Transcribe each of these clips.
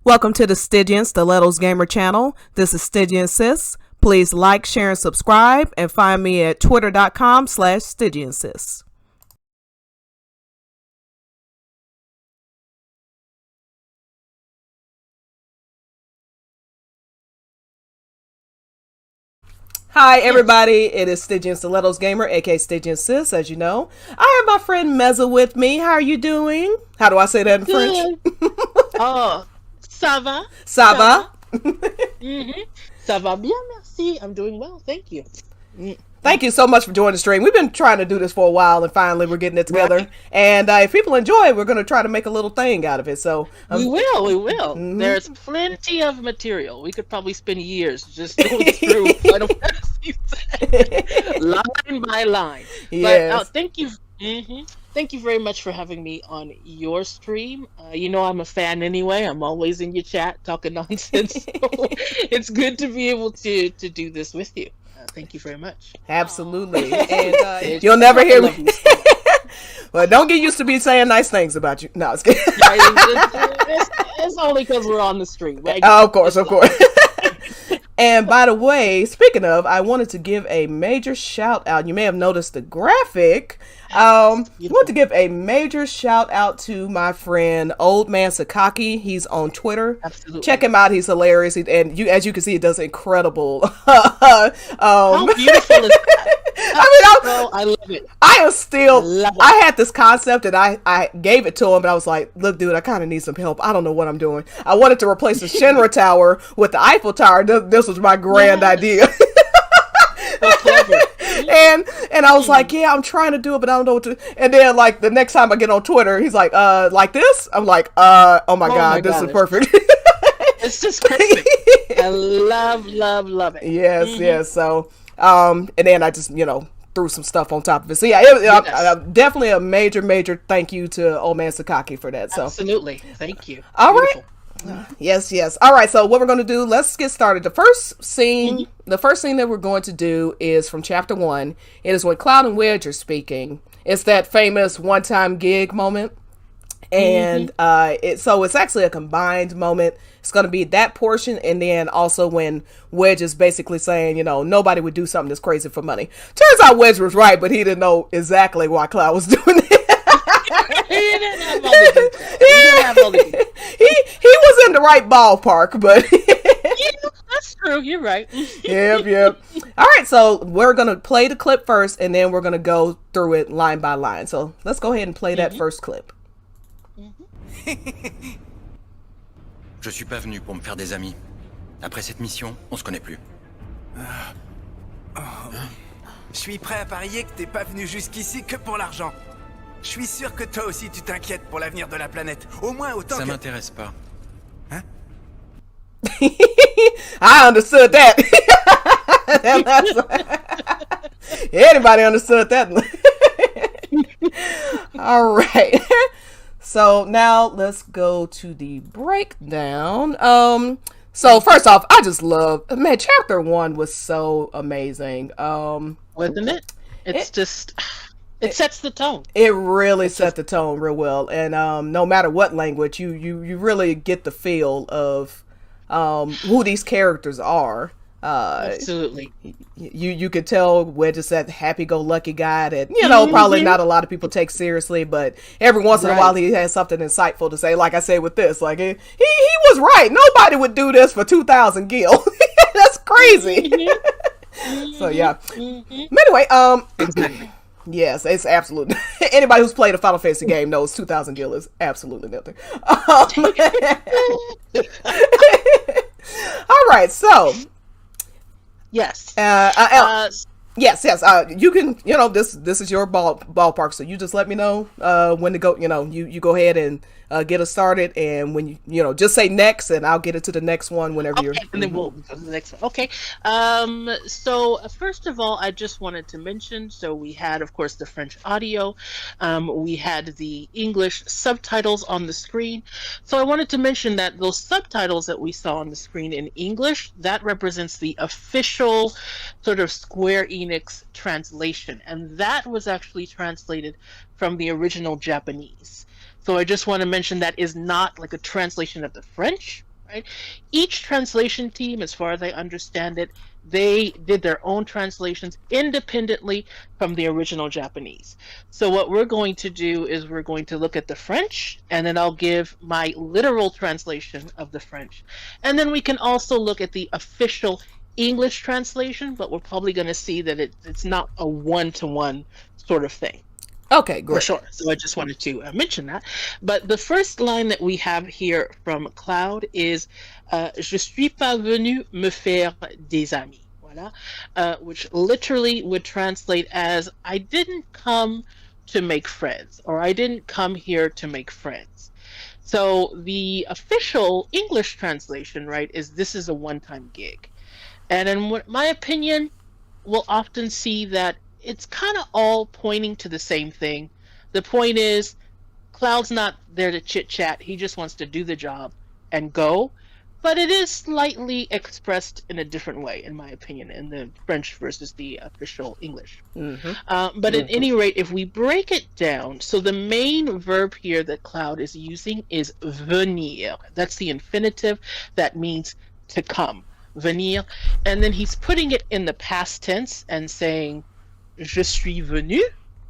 Welcome to the Stygian Stilettos Gamer channel. This is Stygian Sis. Please like, share, and subscribe, and find me at twitter.com/StygianSis. Hi everybody, it is Stygian Stilettos Gamer, aka Stygian Sis, as you know. I have my friend Mezza with me. How are you doing? How do I say that in French? Oh, ça va? Ça va? Ça va bien, merci. I'm doing well, thank you. Thank you so much for joining the stream. We've been trying to do this for a while, and finally we're getting it together. Right. And if people enjoy it, we're going to try to make a little thing out of it. So We will. There's plenty of material. We could probably spend years just going through Final Fantasy VII, line by line. Yes. But thank you. Thank you very much for having me on your stream. You know I'm a fan anyway. I'm always in your chat talking nonsense. So it's good to be able to do this with you. Thank you very much. Absolutely. And you'll never hear me. Well, don't get used to me saying nice things about you. No, it's kidding. It's only because we're on the stream. Right? Oh, of course. And by the way, speaking of, I wanted to give a major shout out. You may have noticed the graphic. I want to give a major shout out to my friend Old Man Sakaki. He's on Twitter. Absolutely. Check him out. He's hilarious. And as you can see, he does incredible. How beautiful is that? I love it. I had this concept and I gave it to him, but I was like, look, dude, I kind of need some help. I don't know what I'm doing. I wanted to replace the Shinra Tower with the Eiffel Tower. This was my grand idea. So clever. And I was like, yeah, I'm trying to do it, but I don't know what to. And then like the next time I get on Twitter, he's like this? I'm like, oh my God, this is perfect. It's just perfect. I love it. Yes. So, and then I just, threw some stuff on top of it. So yeah, definitely a major thank you to Old Man Sakaki for that. So absolutely, thank you. All right. Yes. All right. So what we're going to do, let's get started. The first scene that we're going to do is from chapter 1. It is when Cloud and Wedge are speaking. It's that famous one-time gig moment. And it's actually a combined moment. It's going to be that portion, and then also when Wedge is basically saying, nobody would do something this crazy for money. Turns out Wedge was right, but he didn't know exactly why Cloud was doing it. He didn't have all the details. He was in the right ballpark, but yeah, that's true. You're right. Yep. All right, so we're gonna play the clip first, and then we're gonna go through it line by line. So let's go ahead and play that first clip. Je suis pas venu pour me faire des amis. Après cette mission, on se connaît plus. Je suis prêt à parier que t'es pas venu jusqu'ici que pour l'argent. Je suis sûr que toi aussi tu t'inquiètes pour l'avenir de la planète. Au moins autant Ça que... m'intéresse pas. Hein? I understood that. Anybody understood that? All right. So now let's go to the breakdown. So first off, I just love, chapter 1 was so amazing. Wasn't it? It sets the tone. It really set the tone real well, and no matter what language, you really get the feel of who these characters are. Absolutely. You could tell Wedge is that happy-go-lucky guy that probably not a lot of people take seriously, but every once in a while he has something insightful to say. Like I said with this, like he was right. Nobody would do this for 2,000 gil. That's crazy. So yeah. Anyway, Exactly. yes, it's absolutely. Anybody who's played a Final Fantasy game knows 2,000 gil is absolutely nothing. All right, so. Yes. Yes. You can. This is your ballpark. So you just let me know when to go. You go ahead and get us started, and when you just say next, and I'll get it to the next one whenever you're. And then we'll go to the next one. Okay. So first of all, I just wanted to mention. So we had, of course, the French audio. We had the English subtitles on the screen. So I wanted to mention that those subtitles that we saw on the screen in English, that represents the official sort of Square Enix translation, and that was actually translated from the original Japanese. So I just want to mention that is not like a translation of the French. right? Each translation team, as far as I understand it, they did their own translations independently from the original Japanese. So what we're going to do is we're going to look at the French, and then I'll give my literal translation of the French. And then we can also look at the official English translation, but we're probably going to see that it's not a one-to-one sort of thing. Okay, great. For sure. So I just wanted to mention that. But the first line that we have here from Cloud is Je suis pas venu me faire des amis. Voilà. Which literally would translate as I didn't come to make friends, or I didn't come here to make friends. So the official English translation, right, is this is a one-time gig. And in my opinion, we'll often see that it's kind of all pointing to the same thing. The point is, Cloud's not there to chit-chat. He just wants to do the job and go. But it is slightly expressed in a different way, in my opinion, in the French versus the official English. But at any rate, if we break it down, so the main verb here that Cloud is using is venir. That's the infinitive. That means to come. Venir. And then he's putting it in the past tense and saying, Je suis venu,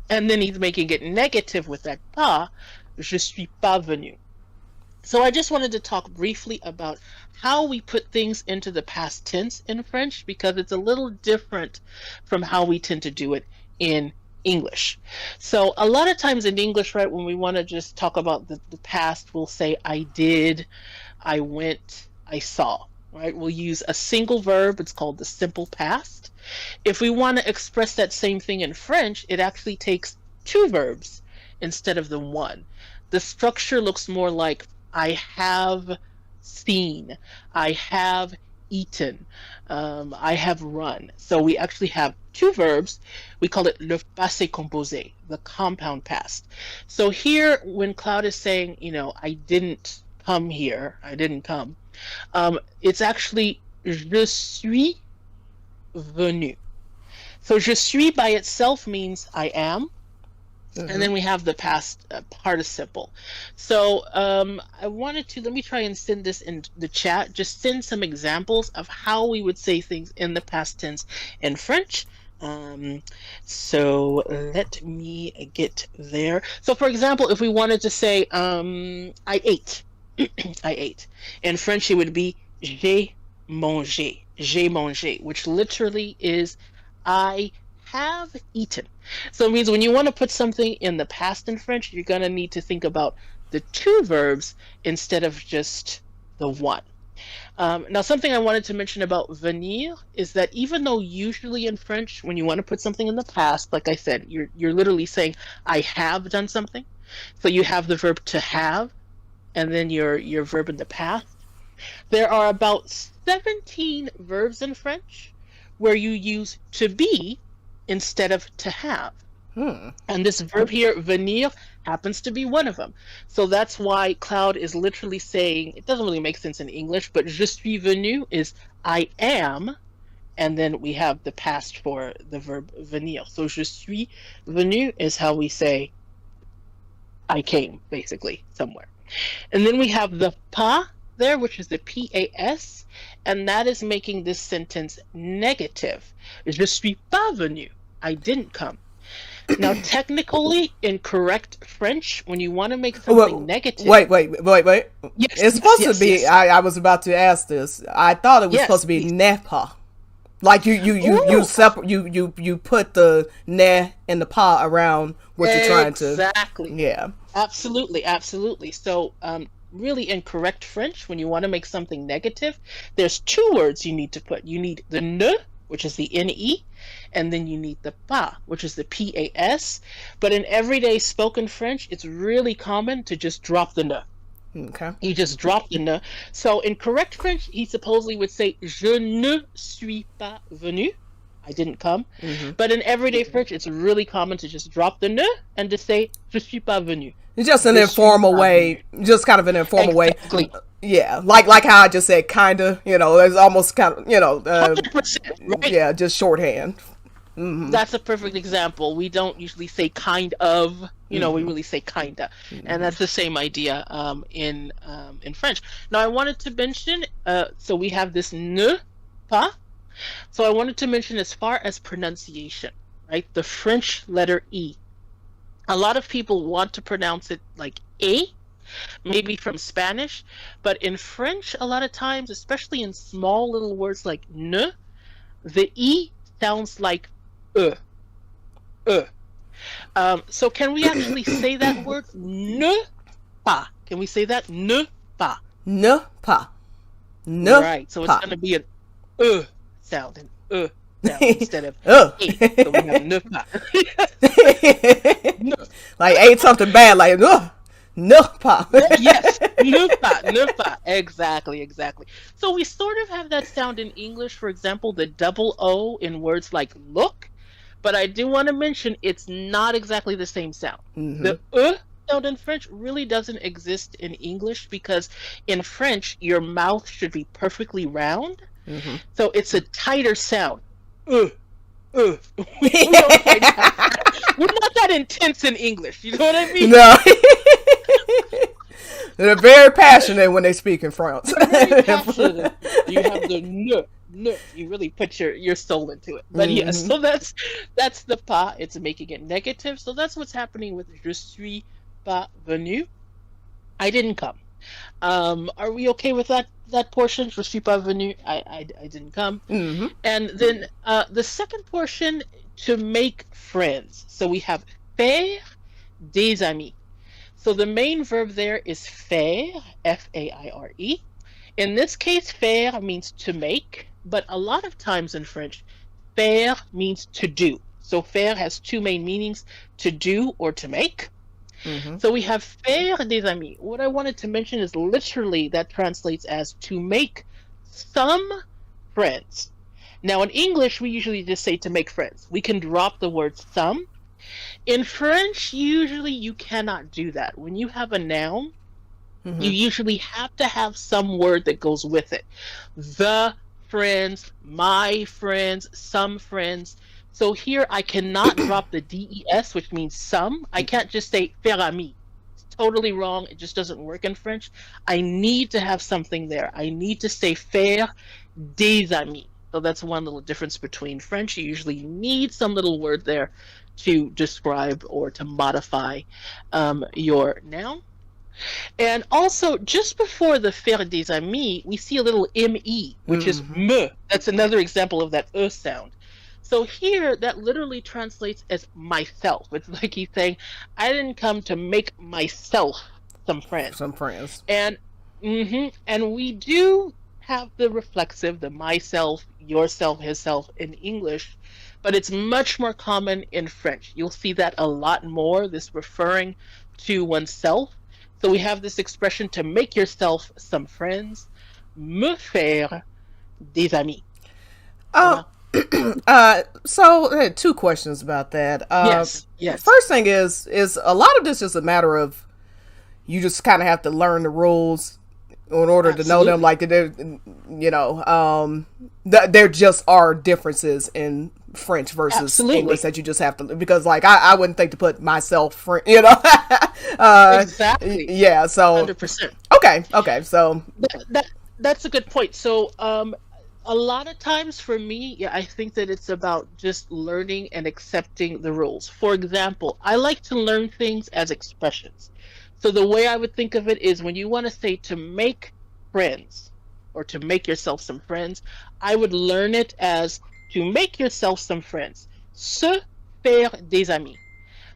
and then he's making it negative with that pas, je suis pas venu. So I just wanted to talk briefly about how we put things into the past tense in French, because it's a little different from how we tend to do it in English. So a lot of times in English, right, when we want to just talk about the past, we'll say I did, I went, I saw, right? We'll use a single verb. It's called the simple past. If we want to express that same thing in French, it actually takes two verbs instead of the one. The structure looks more like I have seen, I have eaten, I have run. So we actually have two verbs. We call it le passé composé, the compound past. So here, when Cloud is saying, I didn't come here, I didn't come, it's actually je suis venu. So je suis by itself means I am, and then we have the past participle. So I wanted to, let me try and send this in the chat, just send some examples of how we would say things in the past tense in French. So let me get there. So for example, if we wanted to say I ate, I ate. In French it would be j'ai mangé. J'ai mangé, which literally is I have eaten. So it means when you want to put something in the past in French, you're going to need to think about the two verbs instead of just the one. Now, something I wanted to mention about venir is that even though usually in French, when you want to put something in the past, like I said, you're literally saying, I have done something. So you have the verb to have, and then your verb in the past. There are about 17 verbs in French where you use to be instead of to have. And this verb here, venir, happens to be one of them. So that's why Cloud is literally saying, it doesn't really make sense in English, but je suis venu is I am, and then we have the past for the verb venir. So je suis venu is how we say I came, basically, somewhere. And then we have the pas there, which is the PAS, and that is making this sentence negative. Je suis pas venu. I didn't come. Now, technically, in correct French, when you want to make something negative... Wait. Yes, it's supposed to be... Yes. I was about to ask this. I thought it was supposed to be n'est pas. Like you put the ne and the pa around what you're trying to... Exactly. Yeah. Absolutely. So, really, in correct French, when you want to make something negative, there's two words you need to put. You need the ne, which is the ne, and then you need the pas, which is the pas. But in everyday spoken French, it's really common to just drop the ne. Okay. You just drop the ne. So in correct French, he supposedly would say je ne suis pas venu. I didn't come. But in everyday French, it's really common to just drop the ne and to say je suis pas venu. It's just an informal way, just kind of an informal way. Yeah, like how I just said, kinda. There's almost kind of, 100%, right? Yeah, just shorthand. That's a perfect example. We don't usually say kind of, we really say kinda, and that's the same idea in French. Now, I wanted to mention, so we have this ne pas. So I wanted to mention as far as pronunciation, right? The French letter E. A lot of people want to pronounce it like A, maybe from Spanish, but in French, a lot of times, especially in small little words like ne, the E sounds like e. So can we actually say that word ne pas? Can we say that ne pas? Ne pas. Ne right. So it's going to be an sound, an sound instead of a. So we have ne pas. Like ate something bad, like ne pas. Yes, ne pas. Exactly. So we sort of have that sound in English, for example, the double O in words like look, but I do want to mention it's not exactly the same sound. The sound in French really doesn't exist in English because in French, your mouth should be perfectly round. So it's a tighter sound. We're not that intense in English. You know what I mean? No. They're very passionate when they speak in France. Very passionate. You have the ne. You really put your soul into it. But yes, so that's the pas. It's making it negative. So that's what's happening with je suis pas venu. I didn't come. Are we okay with that portion? Je suis pas venu. I didn't come. And then the second portion, to make friends. So we have faire des amis. So the main verb there is faire, F-A-I-R-E. In this case, faire means to make, but a lot of times in French, faire means to do. So faire has two main meanings, to do or to make. So we have faire des amis. What I wanted to mention is literally that translates as to make some friends. Now in English, we usually just say to make friends. We can drop the word some. In French, usually you cannot do that. When you have a noun, you usually have to have some word that goes with it. The friends, my friends, some friends. So here I cannot drop the des, which means some. I can't just say faire ami. It's totally wrong. It just doesn't work in French. I need to have something there. I need to say faire des amis. So that's one little difference between French. You usually need some little word there to describe or to modify your noun. And also, just before the faire des amis, we see a little me, which is me. That's another example of that sound. So here, that literally translates as myself. It's like he's saying, I didn't come to make myself some friends. And we do have the reflexive, the myself, yourself, hisself in English, but it's much more common in French. You'll see that a lot more, this referring to oneself. So we have this expression to make yourself some friends, me faire des amis. So I had two questions about that. Yes. First thing is a lot of this is a matter of you just kind of have to learn the rules in order to know them. Like there just are differences in French versus English that you just have to, because like I wouldn't think to put myself friend, Exactly. Yeah. So 100%. Okay. So that's a good point. So a lot of times for me, I think that it's about just learning and accepting the rules. For example, I like to learn things as expressions. So the way I would think of it is when you want to say to make friends or to make yourself some friends, I would learn it as to make yourself some friends. Se faire des amis.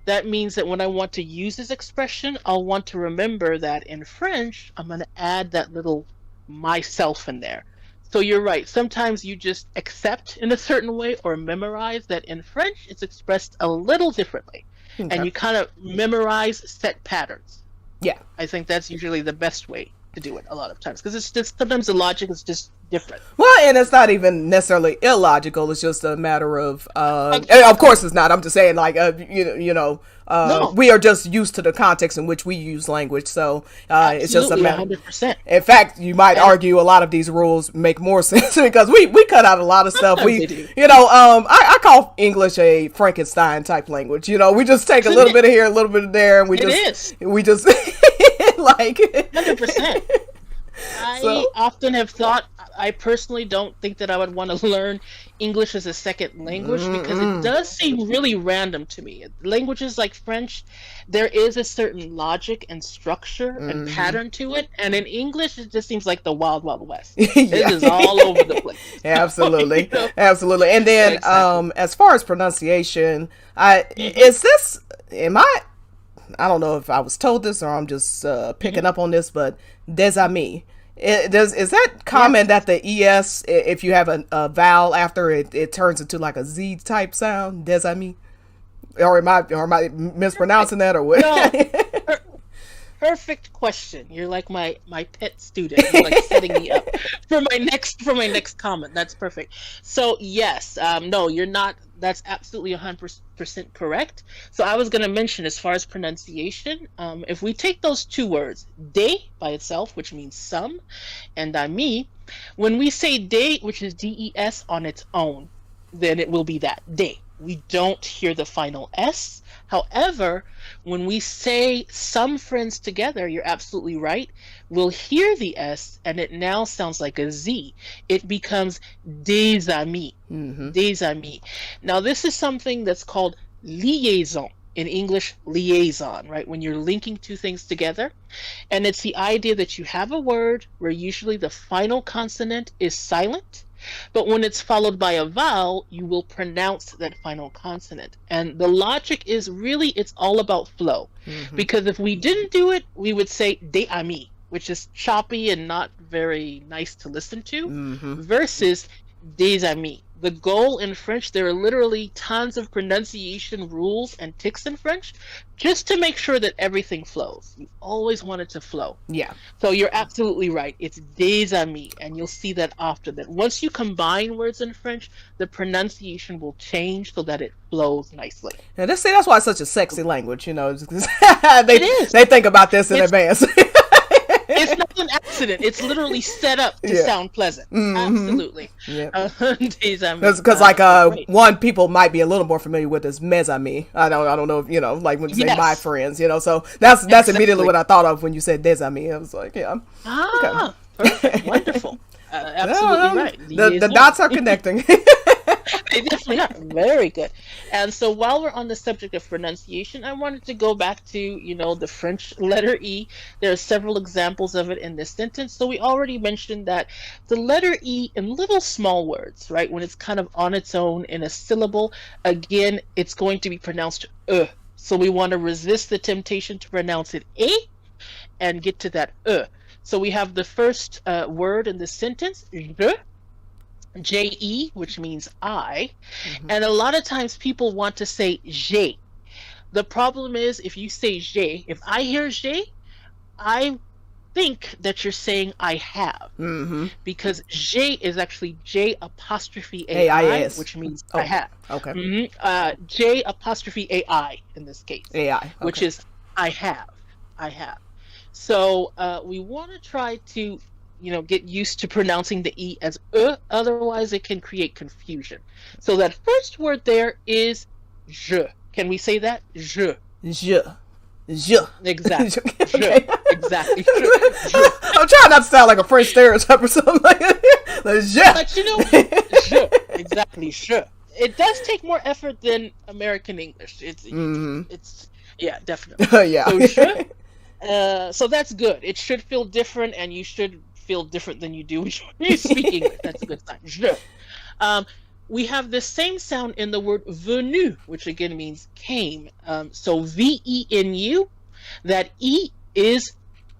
That means that when I want to use this expression, I'll want to remember that in French, I'm going to add that little myself in there. So you're right. Sometimes you just accept in a certain way or memorize that in French, it's expressed a little differently. Okay. And you kind of memorize set patterns. Yeah. I think that's usually the best way to do it a lot of times because it's just sometimes the logic is just different. Well, and it's not even necessarily illogical. It's just a matter of, of course, it's not. I'm just saying, like, No. we are just used to the context in which we use language, so it's just a matter. 100%. In fact, you might argue a lot of these rules make more sense because we cut out a lot of stuff. They do. I call English a Frankenstein type language. We just take a little bit of here, a little bit of there, and we just like 100%. I often have thought, I personally don't think that I would want to learn English as a second language because it does seem really random to me. Languages like French, there is a certain logic and structure and pattern to it, and in English it just seems like the wild, wild west. It is all over the place. Absolutely. Absolutely. And then as far as pronunciation, is this, I don't know if I was told this or I'm just picking up on this, but des amis. Is that common that the ES, if you have a vowel after it turns into like a Z type sound? Des amis? Or am I mispronouncing that or what? No. Perfect question. You're like my pet student. You're like setting me up for my next comment. That's perfect. So yes, no, you're not. That's absolutely 100% correct. So I was going to mention, as far as pronunciation, if we take those two words, de by itself, which means some, and ami, when we say de, which is des on its own, then it will be that de. We don't hear the final s. However, when we say some friends together, you're absolutely right, we'll hear the S and it now sounds like a Z. It becomes des amis. Des amis. Now, this is something that's called liaison. In English, liaison, right? When you're linking two things together. And it's the idea that you have a word where usually the final consonant is silent. But when it's followed by a vowel, you will pronounce that final consonant. And the logic is really, it's all about flow. Because if we didn't do it, we would say des amis, which is choppy and not very nice to listen to, versus des amis. The goal in French, there are literally tons of pronunciation rules and tics in French, just to make sure that everything flows. You always want it to flow. Yeah. So you're absolutely right. It's des amis, and you'll see that often. That once you combine words in French, the pronunciation will change so that it flows nicely. And that's why it's such a sexy language. They is. They think about this in advance. It's not an accident. It's literally set up to sound pleasant. Absolutely. Yeah. Because one people might be a little more familiar with is Mezza me. I don't know if like when you say my friends, so that's immediately what I thought of when you said des amis. I was like, yeah. Okay. Perfect. Wonderful. Absolutely right. The dots are connecting. They definitely are. Very good. And so while we're on the subject of pronunciation, I wanted to go back to, the French letter E. There are several examples of it in this sentence. So we already mentioned that the letter E in little small words, right, when it's kind of on its own in a syllable, again, it's going to be pronounced E. So we want to resist the temptation to pronounce it E and get to that E. So we have the first word in the sentence, je. J-E, which means I, and a lot of times people want to say j'ai. The problem is, if you say j'ai, if I hear j'ai, I think that you're saying I have, because j'ai is actually J apostrophe A-I, which means I have. Okay. J apostrophe A-I in this case, A-I, which is I have. So we want to try to get used to pronouncing the E as otherwise it can create confusion. So that first word there is je. Can we say that? Je. Je. Exactly. Okay. Je. Exactly. Je. I'm trying not to sound like a French stereotype or something like that. Je. But je. Exactly. Je. It does take more effort than American English. It's yeah, definitely. Yeah. So je. So that's good. It should feel different, and you should feel different than you do when you speak English. That's a good sign. Je. We have the same sound in the word venu, which again means came. So V-E-N-U, that E is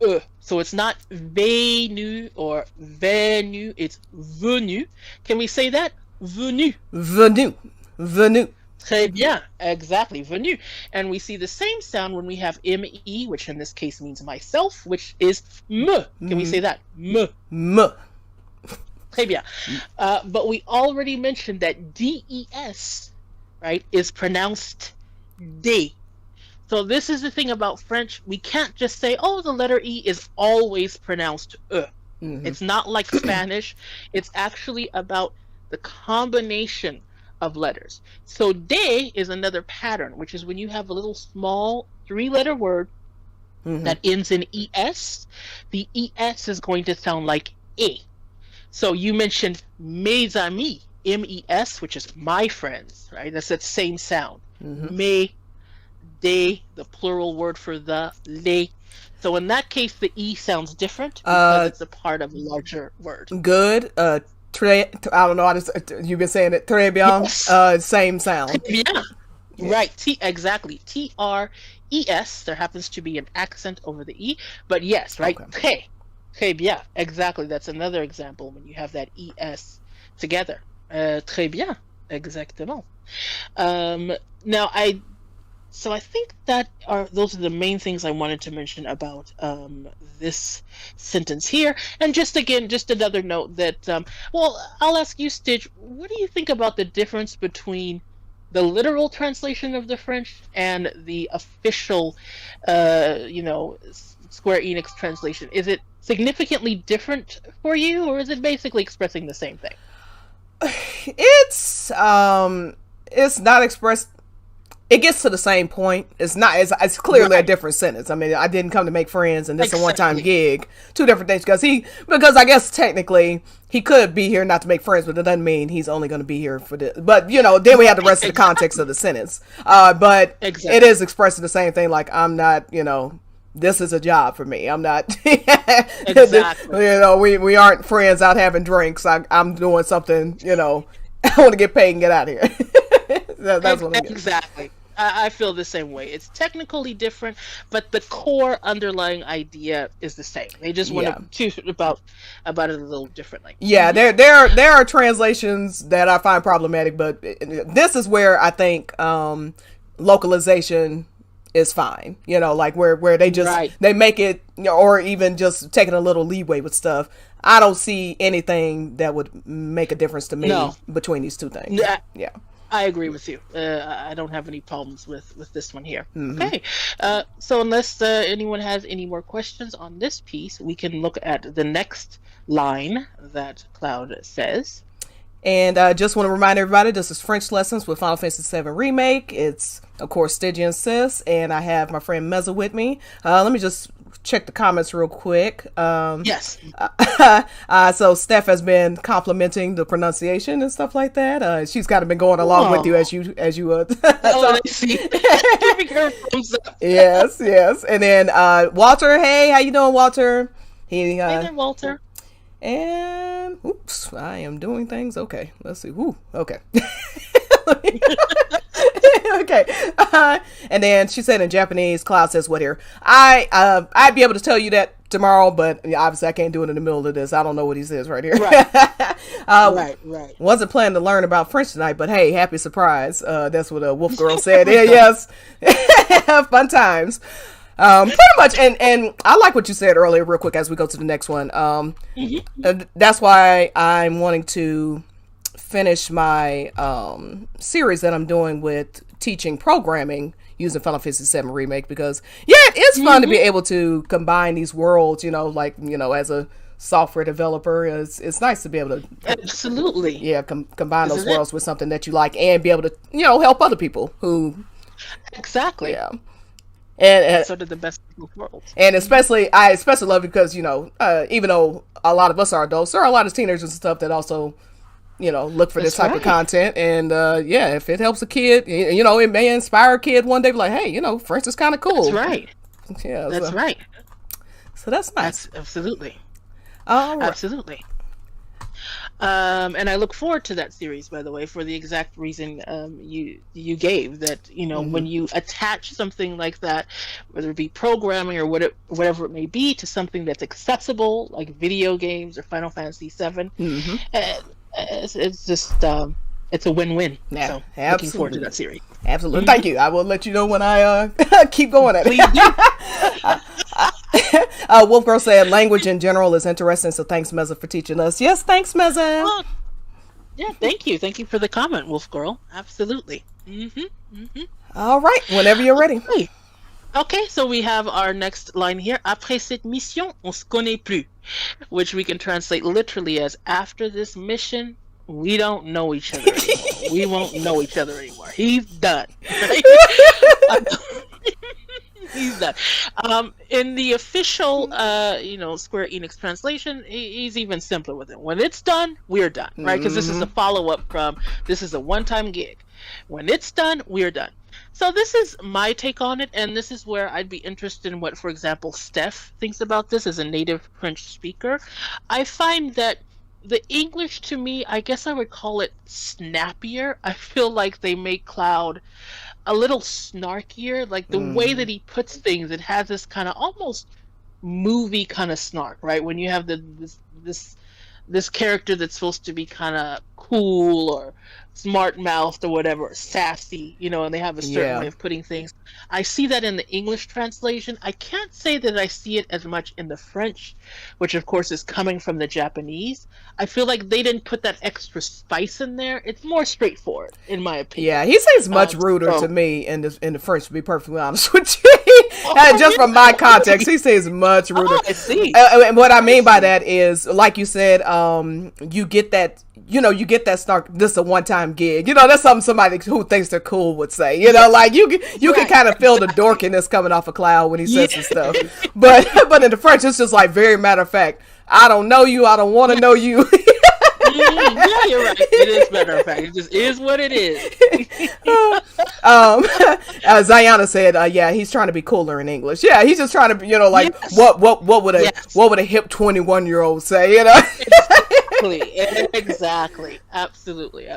E. So it's not venu or venu, it's venu. Can we say that? Venu. Venu. Très bien. Exactly. Venu. And we see the same sound when we have me, which in this case means myself, which is me. Can we say that? Me. M. Très bien. But we already mentioned that des, right, is pronounced D. So this is the thing about French. We can't just say, oh, the letter E is always pronounced E. It's not like Spanish. It's actually about the combination of letters. So de is another pattern, which is when you have a little small 3-letter word that ends in es, the es is going to sound like e. So you mentioned mes amis, mes, which is my friends, right? That's that same sound. Me, de, the plural word for the, les. So in that case, the E sounds different because it's a part of a larger word. Good. I don't know. You've been saying it. Très bien. Yes. Same sound. Yeah. Right. Exactly. T-R-E-S. There happens to be an accent over the E. But yes, right? Okay. Très bien. Exactly. That's another example when you have that E-S together. Très bien. Exactement. Now, So I think those are the main things I wanted to mention about this sentence here. And just another note that, I'll ask you, Stitch, what do you think about the difference between the literal translation of the French and the official, Square Enix translation? Is it significantly different for you, or is it basically expressing the same thing? It's not expressed. It gets to the same point. It's not. It's clearly a different sentence. I mean, I didn't come to make friends, and this is a one-time gig. Two different things. Because I guess technically he could be here not to make friends, but it doesn't mean he's only going to be here for this. But then we have the rest of the context of the sentence. But it is expressing the same thing. Like, I'm not. This is a job for me. I'm not. Exactly. We aren't friends out having drinks. I'm doing something. I want to get paid and get out of here. That's what I'm exactly. I feel the same way. It's technically different, but the core underlying idea is the same. They just want to talk about it a little differently. Yeah, there are translations that I find problematic, but this is where I think localization is fine. Like where they just they make it, or even just taking a little leeway with stuff. I don't see anything that would make a difference to me between these two things. Yeah. I agree with you. I don't have any problems with this one here. Okay. So unless anyone has any more questions on this piece, we can look at the next line that Cloud says. And I just want to remind everybody, this is French Lessons with Final Fantasy VII Remake. It's, of course, Stygian Sis, and I have my friend Mezza with me. Let me just check the comments real quick. Yes. So Steph has been complimenting the pronunciation and stuff like that. She's kind of been going along with you as you. I see. Giving her thumbs up. Yes. And then Walter, hey, how you doing, Walter? Hey there, Walter. And oops, I am doing things. Okay, let's see. Ooh, okay. Okay. And then she said in Japanese, Cloud says what here? I'd be able to tell you that tomorrow, but obviously I can't do it in the middle of this. I don't know what he says right here. Right. Right. Wasn't planning to learn about French tonight, but hey, happy surprise. That's what a wolf girl said. Yeah, yes. Fun times. Pretty much, and I like what you said earlier, real quick, as we go to the next one. That's why I'm wanting to finish my series that I'm doing with teaching programming using Final Fantasy VII Remake, because it is fun to be able to combine these worlds, as a software developer. It's nice to be able to absolutely combine those worlds with something that you like, and be able to help other people who and sort of the best of both worlds. And I especially love it because even though a lot of us are adults, there are a lot of teenagers and stuff that also look for this type of content. And if it helps a kid, it may inspire a kid one day, be like, hey, French is kind of cool. That's right. Yeah, that's right. So that's nice. Absolutely. Right. Absolutely. And I look forward to that series, by the way, for the exact reason you gave, that when you attach something like that, whether it be programming or whatever it may be, to something that's accessible, like video games or Final Fantasy VII, it's just it's a win-win. Yeah, so absolutely. looking forward to that series. Absolutely. Thank you. I will let you know when I keep going at it. Wolf Girl said language in general is interesting, so thanks, Mezza, for teaching us. Yes, thanks, Mezza. Oh, yeah, thank you. Thank you for the comment, Wolf Girl. Absolutely. All right, whenever you're ready. Okay, so we have our next line here. Après cette mission, on se connaît plus, which we can translate literally as after this mission, we don't know each other anymore. We won't know each other anymore. He's done. Right? He's done. In the official, Square Enix translation, he's even simpler with it. When it's done, we're done, right? Because this is a follow-up from, this is a one-time gig. When it's done, we're done. So this is my take on it, and this is where I'd be interested in what, for example, Steph thinks about this as a native French speaker. I find that the English, to me, I guess I would call it snappier. I feel like they make Cloud a little snarkier, like the way that he puts things, it has this kind of almost movie kind of snark, right? When you have this character that's supposed to be kind of cool or smart mouthed or whatever, or sassy, and they have a certain way of putting things. I see that in the English translation. I can't say that I see it as much in the French, which of course is coming from the Japanese. I feel like they didn't put that extra spice in there. It's more straightforward, in my opinion. Yeah, he seems much ruder to me in the French, to be perfectly honest with you. Just from my context, he seems much ruder. I see. And what I mean by that is, like you said, you get that. You get that snark. This is a one-time gig. That's something somebody who thinks they're cool would say. Like you can kind of feel the dorkiness coming off of Cloud when he says this stuff. But in the French, it's just like very matter of fact. I don't know you. I don't want to know you. Yeah, you're right. It is matter of fact. It just is what it is. Zayana said, "Yeah, he's trying to be cooler in English. Yeah, he's just trying to, Yes. what would a hip 21-year-old say? Exactly. Absolutely.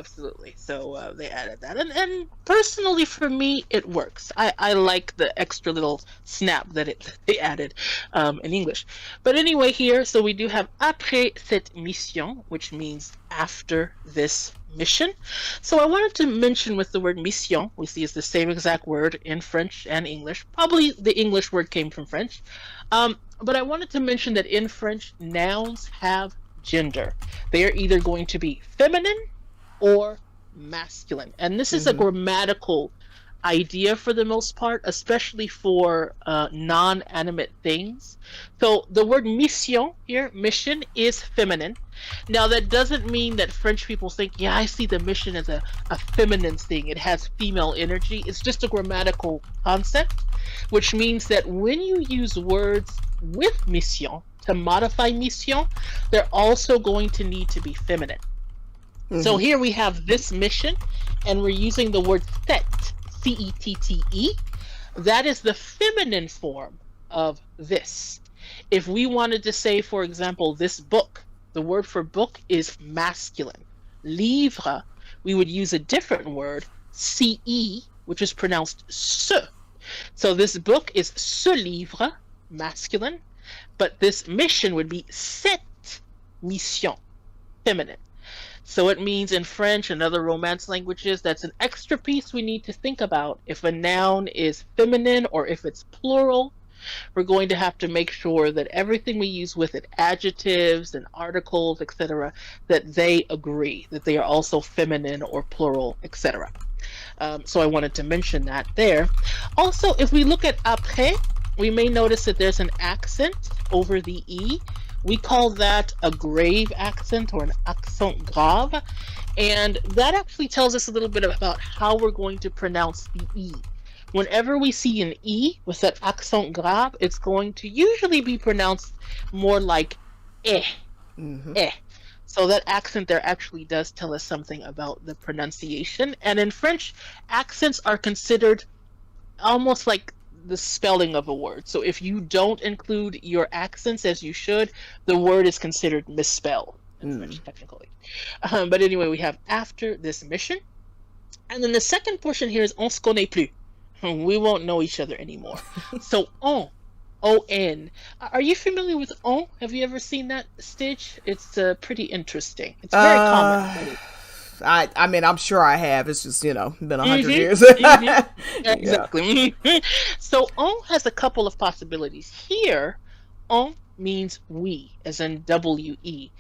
So they added that, and personally for me, it works. I like the extra little snap that they added in English. But anyway, here, so we do have après cette mission, which means after this mission. So I wanted to mention with the word mission, we see it's the same exact word in French and English. Probably the English word came from French. But I wanted to mention that in French, nouns have gender. They are either going to be feminine or masculine. And this is a grammatical idea for the most part, especially for non-animate things. So the word mission here, mission, is feminine. Now that doesn't mean that French people think, yeah, I see the mission as a feminine thing. It has female energy. It's just a grammatical concept, which means that when you use words with mission to modify mission, they're also going to need to be feminine. So here we have this mission, and we're using the word set, C-E-T-T-E. That is the feminine form of this. If we wanted to say, for example, this book, the word for book is masculine. Livre, we would use a different word, C-E, which is pronounced se. So this book is ce livre, masculine, but this mission would be cette mission, feminine. So it means in French and other Romance languages, that's an extra piece we need to think about. If a noun is feminine or if it's plural, we're going to have to make sure that everything we use with it, adjectives and articles, etc., that they agree, that they are also feminine or plural, etc. So I wanted to mention that there. Also, if we look at après, we may notice that there's an accent over the E. We call that a grave accent or an accent grave. And that actually tells us a little bit about how we're going to pronounce the E. Whenever we see an E with that accent grave, it's going to usually be pronounced more like eh. Eh. So that accent there actually does tell us something about the pronunciation. And in French, accents are considered almost like the spelling of a word. So if you don't include your accents as you should, the word is considered misspelled in French technically. But anyway, we have after this mission. And then the second portion here is on se connaît plus. We won't know each other anymore. So on, O-N. Are you familiar with on? Have you ever seen that, Stitch? It's pretty interesting. It's very common. I mean, I'm sure I have. It's just, been 100 years. Exactly. So, on has a couple of possibilities. Here, on means we, as in W-E.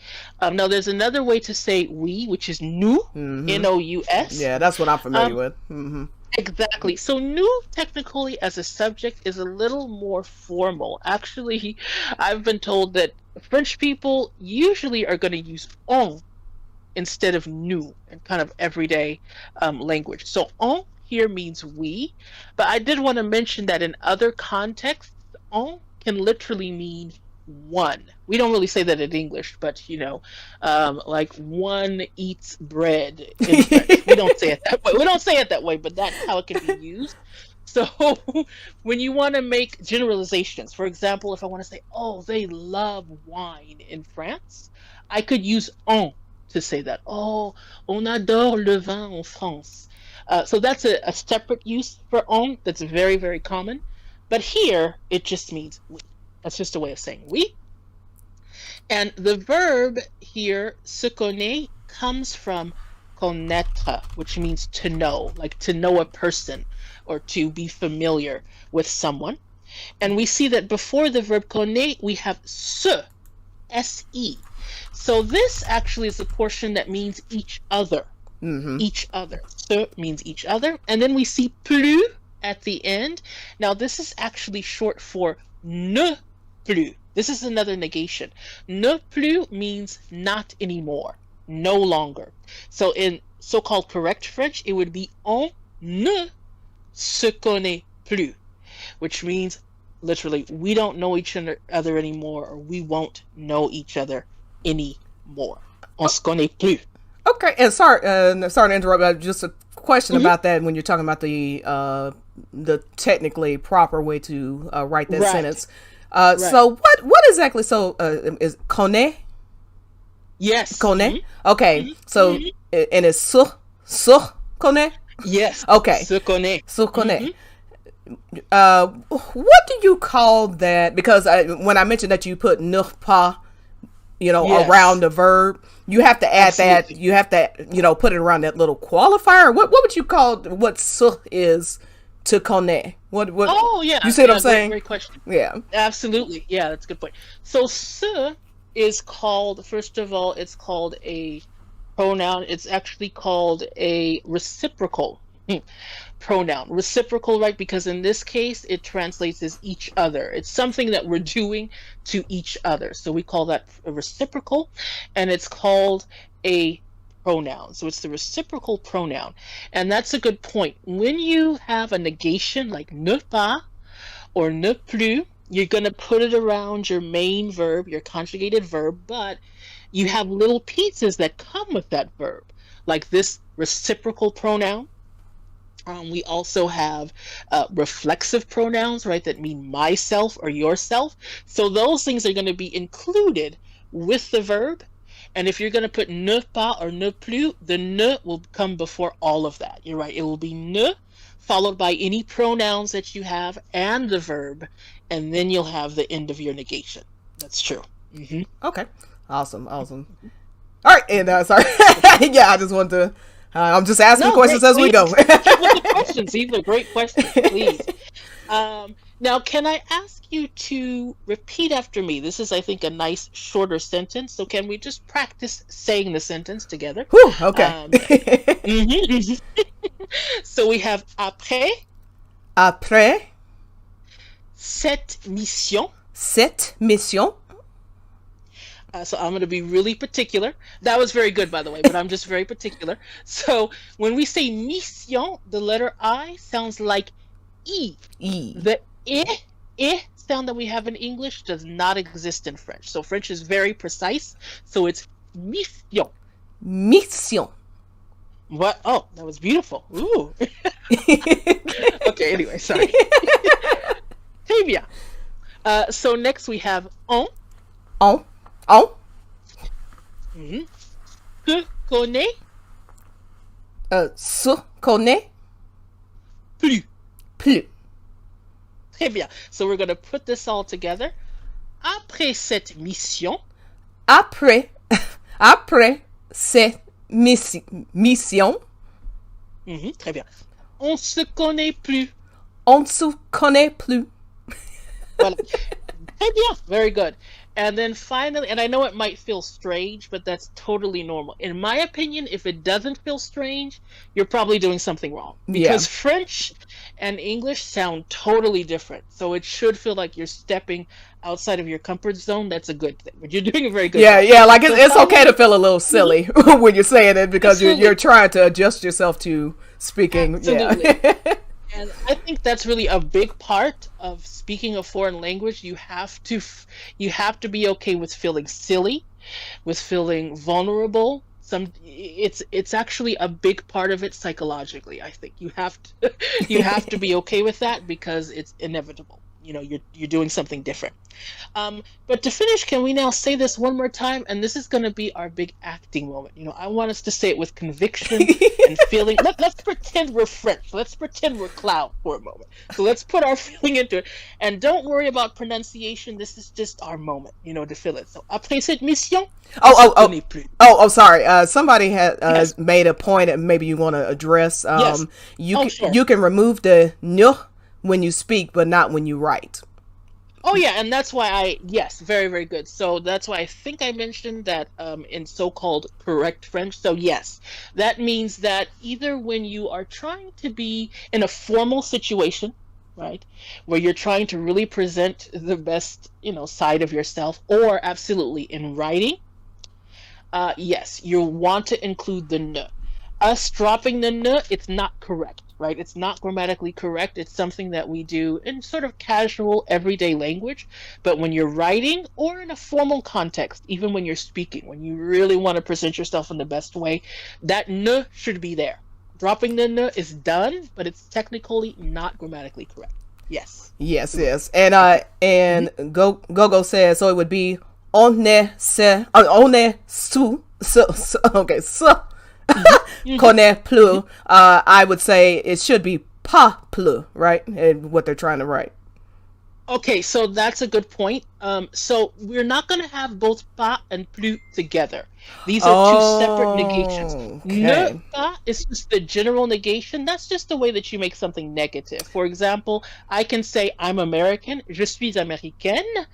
Now, there's another way to say we, which is nous, N-O-U-S. Yeah, that's what I'm familiar with. Exactly. So, nous, technically, as a subject, is a little more formal. Actually, I've been told that French people usually are going to use on instead of nous in kind of everyday language. So, on here means we, but I did want to mention that in other contexts, on can literally mean one. We don't really say that in English, but like one eats bread in French. We don't say it that way. We don't say it that way, but that's how it can be used. So when you want to make generalizations, for example, if I want to say, oh, they love wine in France, I could use on to say that. Oh, on adore le vin en France. So that's a separate use for on that's very, very common. But here, it just means we. That's just a way of saying we. And the verb here, se connaît, comes from connaître, which means to know, like to know a person or to be familiar with someone. And we see that before the verb connaît, we have se, S-E. So this actually is the portion that means each other. Each other. Se means each other. And then we see plus at the end. Now this is actually short for ne plus. This is another negation. Ne plus means not anymore, no longer. So in so-called correct French, it would be on ne se connaît plus, which means literally we don't know each other anymore, or we won't know each other anymore. On se connaît plus. Okay, and sorry to interrupt, but just a question about that when you're talking about the technically proper way to write that sentence. So what exactly? So is connaît? Yes. Connaît. Okay. So and it's se connaît. Yes. Okay. Se connaît. Se connaît. What do you call that? Because when I mentioned that you put ne pas, around the verb, you have to add that. You have to, put it around that little qualifier. What would you call what se is to connaît? What? Oh yeah. You see what I'm saying? Great question. Yeah. Absolutely. Yeah, that's a good point. So se is called, first of all, it's called a pronoun. It's actually called a reciprocal pronoun. Reciprocal, right? Because in this case, it translates as each other. It's something that we're doing to each other. So we call that a reciprocal, and it's called a pronoun. So it's the reciprocal pronoun. And that's a good point. When you have a negation like ne pas or ne plus, you're going to put it around your main verb, your conjugated verb, but you have little pieces that come with that verb, like this reciprocal pronoun. We also have reflexive pronouns, right, that mean myself or yourself. So those things are going to be included with the verb. And if you're going to put ne pas or ne plus, the ne will come before all of that. You're right. It will be ne followed by any pronouns that you have and the verb, and then you'll have the end of your negation. That's true. Okay. Awesome. All right. And sorry. Yeah, I just wanted to. I'm just asking questions as we go. Keep with the questions. These are great questions. Please. Now, can I ask you to repeat after me? This is, I think, a nice shorter sentence. So can we just practice saying the sentence together? Whew, okay. So we have après. Après. Cette mission. Cette mission. So I'm going to be really particular. That was very good, by the way, but I'm just very particular. So when we say mission, the letter I sounds like E. The I sound that we have in English does not exist in French. So French is very precise. So it's mission. Mission. What? Oh, that was beautiful. Ooh. Okay, anyway, sorry. Très bien. So next we have on. On. Se connaît. Se connaît. Plus. Très bien. So we're going to put this all together. Après cette mission. Après cette mission. Très bien. On se connaît plus. On se connaît plus. Voilà. Très bien. Very good. And then finally, and I know it might feel strange, but that's totally normal. In my opinion, if it doesn't feel strange, you're probably doing something wrong. Because French and English sound totally different. So it should feel like you're stepping outside of your comfort zone. That's a good thing. But you're doing a very good job. Yeah, like it's okay to feel a little silly when you're saying it because you're trying to adjust yourself to speaking. Absolutely. Yeah. And I think that's really a big part of speaking a foreign language. You have to be okay with feeling silly, with feeling vulnerable. It's actually a big part of it psychologically. I think you have to be okay with that because it's inevitable. You know, you're doing something different. But to finish, can we now say this one more time? And this is going to be our big acting moment. You know, I want us to say it with conviction and feeling. Let's pretend we're French. Let's pretend we're Cloud for a moment. So let's put our feeling into it. And don't worry about pronunciation. This is just our moment, you know, to feel it. So, après cette mission, sorry. Somebody had made a point that maybe you want to address. Yes. You can remove the "ne" when you speak, but not when you write. Oh yeah, and that's why yes, very, very good. So that's why I think I mentioned that in so-called correct French. So yes, that means that either when you are trying to be in a formal situation, right, where you're trying to really present the best, you know, side of yourself, or absolutely in writing, yes, you want to include the ne. Us dropping the ne, it's not correct. Right? It's not grammatically correct. It's something that we do in sort of casual, everyday language. But when you're writing or in a formal context, even when you're speaking, when you really want to present yourself in the best way, that ne should be there. Dropping the ne is done, but it's technically not grammatically correct. Yes. Yes. And Gogo says, so it would be on est connaît plus. I would say it should be pas plus, right? And what they're trying to write. Okay, so that's a good point. So we're not going to have both pas and plus together. These are two separate negations. Okay. Ne pas is just the general negation. That's just the way that you make something negative. For example, I can say I'm American, je suis américaine.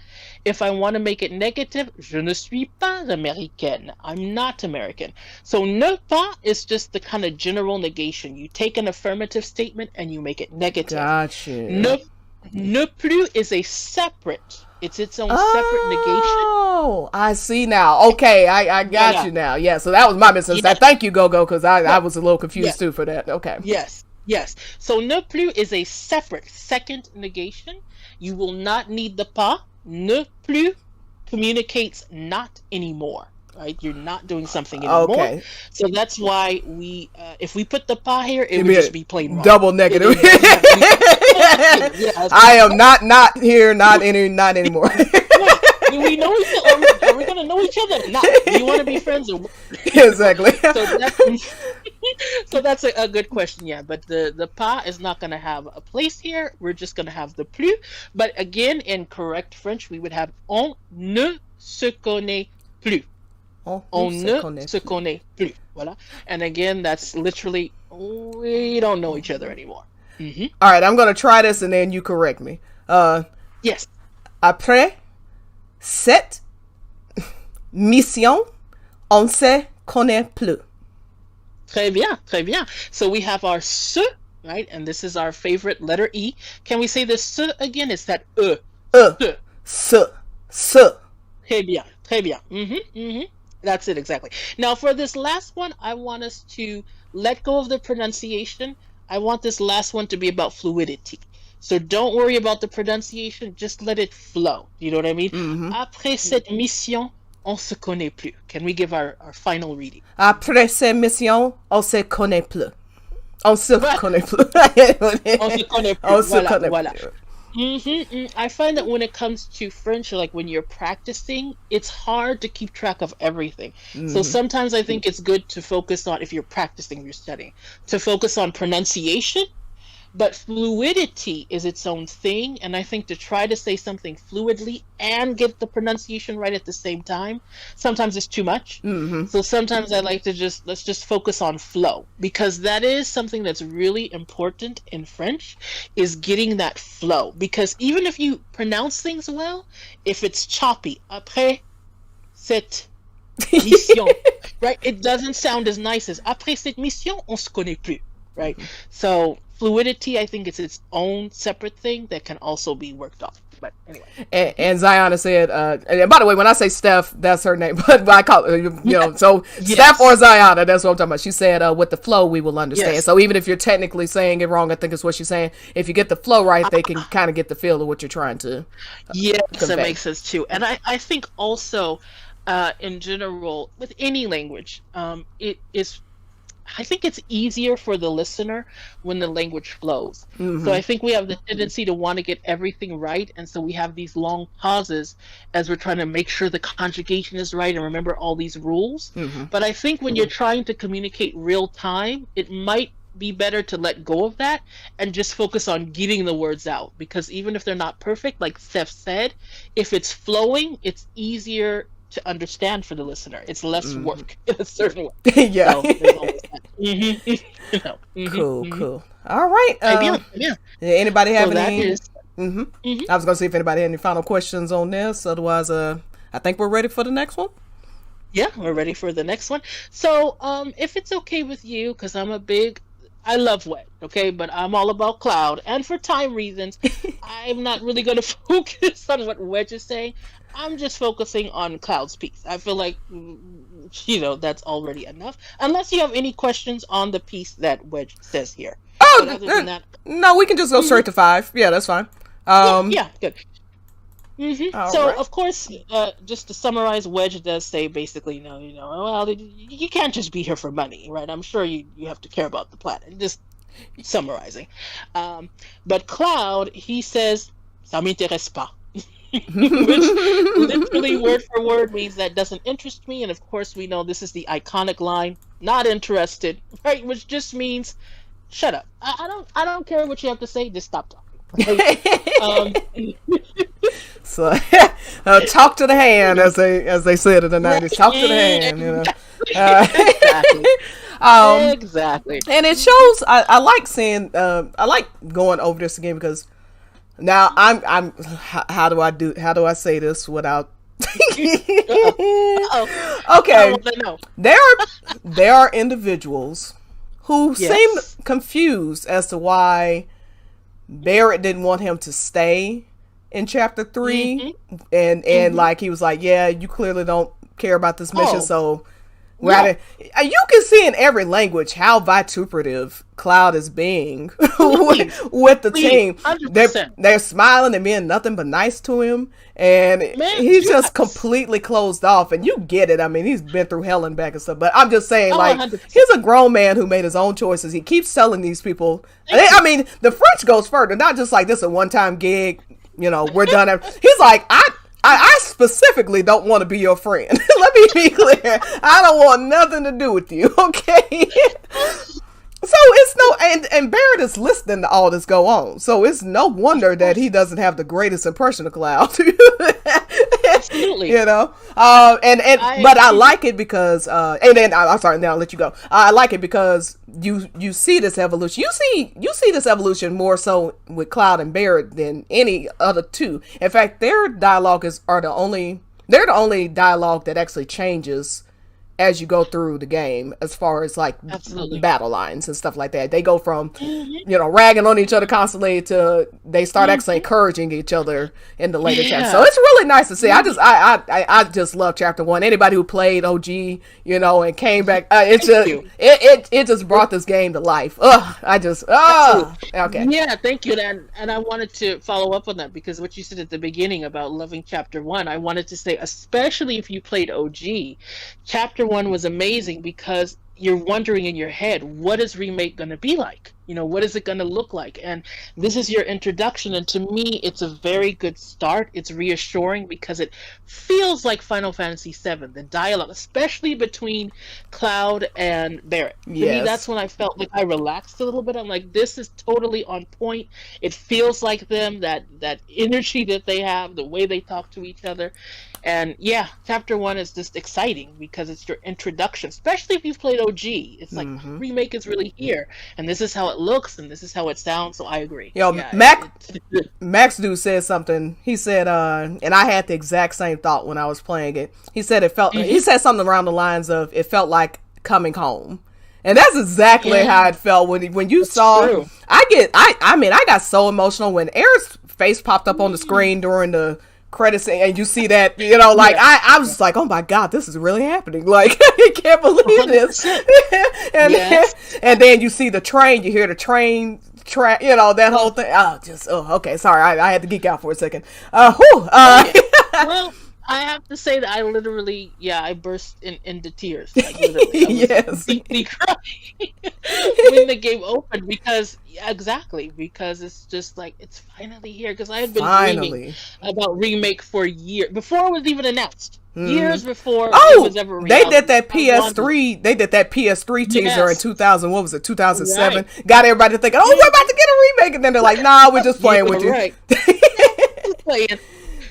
If I want to make it negative, je ne suis pas américaine. I'm not American. So ne pas is just the kind of general negation. You take an affirmative statement and you make it negative. Gotcha. Ne plus is a separate. It's its own separate negation. Oh, I see now. Okay, I got you now. Yeah, so that was my misunderstanding. Thank you, Gogo, because I was a little confused too for that. Okay. Yes. So ne plus is a separate second negation. You will not need the pas. Ne plus communicates not anymore. Right, you're not doing something anymore. Okay. So that's why we, if we put the pas here, it would just be plain wrong. Double negative. I am not here, not anymore. Do we know each other? Are we going to know each other? No. Do you want to be friends? Or... Exactly. So that's a good question, yeah. But the pas is not going to have a place here. We're just going to have the plus. But again, in correct French, we would have on ne se connaît plus. On ne se connaît plus. Voilà. And again, that's literally, we don't know each other anymore. Mm-hmm. All right, I'm going to try this and then you correct me. Yes. Après cette mission, on se connaît plus. Très bien, très bien. So we have our se, right? And this is our favorite letter E. Can we say the se again? It's that e. Se. Très bien, très bien. Mm-hmm, mm-hmm. That's it, exactly. Now, for this last one, I want us to let go of the pronunciation. I want this last one to be about fluidity. So don't worry about the pronunciation. Just let it flow. You know what I mean? Mm-hmm. Après cette mission, on se connaît plus. Can we give our final reading? Après cette mission, on se connaît plus. On se connaît plus. On se connaît plus. Voilà. Mm-hmm. I find that when it comes to French, like when you're practicing, it's hard to keep track of everything. Mm-hmm. So sometimes I think it's good to focus on, if you're practicing, if you're studying, to focus on pronunciation, But fluidity is its own thing, and I think to try to say something fluidly and get the pronunciation right at the same time, sometimes it's too much. So sometimes I like to let's just focus on flow, because that is something that's really important in French, is getting that flow. Because even if you pronounce things well, if it's choppy, après cette mission, right? It doesn't sound as nice as après cette mission, on se connaît plus, right? So fluidity, I think, it's its own separate thing that can also be worked on. But anyway. And Ziana said, and by the way, when I say Steph, that's her name, but I call it, so Steph or Ziana, that's what I'm talking about. She said, with the flow, we will understand. Yes. So even if you're technically saying it wrong, I think is what she's saying. If you get the flow right, they can kind of get the feel of what you're trying to Yes, that makes sense too. And I think also, in general, with any language, I think it's easier for the listener when the language flows. So I think we have the tendency to want to get everything right, and so we have these long pauses as we're trying to make sure the conjugation is right and remember all these rules. But I think when you're trying to communicate real time, it might be better to let go of that and just focus on getting the words out, because even if they're not perfect, like Steph said, if it's flowing, it's easier to understand for the listener. It's less work in a certain way. Yeah. So there's always that. Cool. All right. Anybody have any? I was gonna see if anybody had any final questions on this. Otherwise, I think we're ready for the next one. Yeah, we're ready for the next one. So, if it's okay with you, because I love Wedge, okay, but I'm all about Cloud, and for time reasons, I'm not really going to focus on what Wedge is saying. I'm just focusing on Cloud's piece. I feel like, that's already enough, unless you have any questions on the piece that Wedge says here. Oh, other than that, no, we can just go straight to 5. Yeah, that's fine. Yeah, good. So, right. of course, just to summarize, Wedge does say basically, well, you can't just be here for money, right? I'm sure you have to care about the planet. Just summarizing. But Cloud, he says, ça m'intéresse pas. Which literally word for word means that doesn't interest me. And of course, we know this is the iconic line, not interested, right? Which just means, shut up. I don't care what you have to say. Just stop talking. Right? So, talk to the hand, as they said in the 90s. Talk to the hand, Exactly. And it shows. I like seeing. I like going over this again, because now I'm. How do I say this without? Okay. There are individuals who seem confused as to why Barrett didn't want him to stay in chapter 3, and like he was like, yeah, you clearly don't care about this mission, so you can see in every language how vituperative Cloud is being with the team. They're smiling and being nothing but nice to him, and he's just completely closed off, and you get it. I mean, he's been through hell and back and stuff, but I'm just saying, 100%. He's a grown man who made his own choices. He keeps telling these people, I mean, the French goes further, not just like this is a one-time gig, we're done. He's like, I specifically don't want to be your friend. Let me be clear. I don't want nothing to do with you, okay? So it's and Barrett is listening to all this go on. So it's no wonder that he doesn't have the greatest impression of Cloud. Absolutely. But I like it because and then I'm sorry, now I'll let you go. I like it because you see this evolution. You see this evolution more so with Cloud and Barrett than any other two. In fact, their dialogue they're the only dialogue that actually changes as you go through the game, as far as like battle lines and stuff like that. They go from ragging on each other constantly to they start actually encouraging each other in the later chapters. So it's really nice to see. I just love chapter 1. Anybody who played OG, and came back, it just brought this game to life. Okay. Yeah, thank you. And I wanted to follow up on that, because what you said at the beginning about loving chapter 1, I wanted to say, especially if you played OG, chapter 1 was amazing, because you're wondering in your head, what is Remake going to be like? What is it going to look like? And this is your introduction. And to me, it's a very good start. It's reassuring because it feels like Final Fantasy VII, the dialogue, especially between Cloud and Barrett. To me, that's when I felt like I relaxed a little bit. I'm like, this is totally on point. It feels like them, that energy that they have, the way they talk to each other. And yeah, chapter 1 is just exciting because it's your introduction, especially if you've played OG. It's like Remake is really here, and this is how it looks, and this is how it sounds. So I agree. Max Dude said something. He said, and I had the exact same thought when I was playing it. He said he said something around the lines of, it felt like coming home. And that's exactly how it felt when you saw. True. I got so emotional when Aerith's face popped up on the screen during the credits, and you see that, I was like, oh my god, this is really happening. Like, I can't believe this. and then you see the train, you hear the train track, that whole thing. Okay, sorry, I had to geek out for a second. Well, I have to say that I literally, I burst into tears. Like, literally. I was deeply crying when the game opened because it's just like, it's finally here. Because I had been dreaming about Remake for years, before it was even announced. Years before it was ever reality. They did that PS3. They did that PS3 teaser in 2000. What was it? 2007. Right. Got everybody thinking, we're about to get a remake, and then they're like, nah, we're just playing with you. Right. Playing.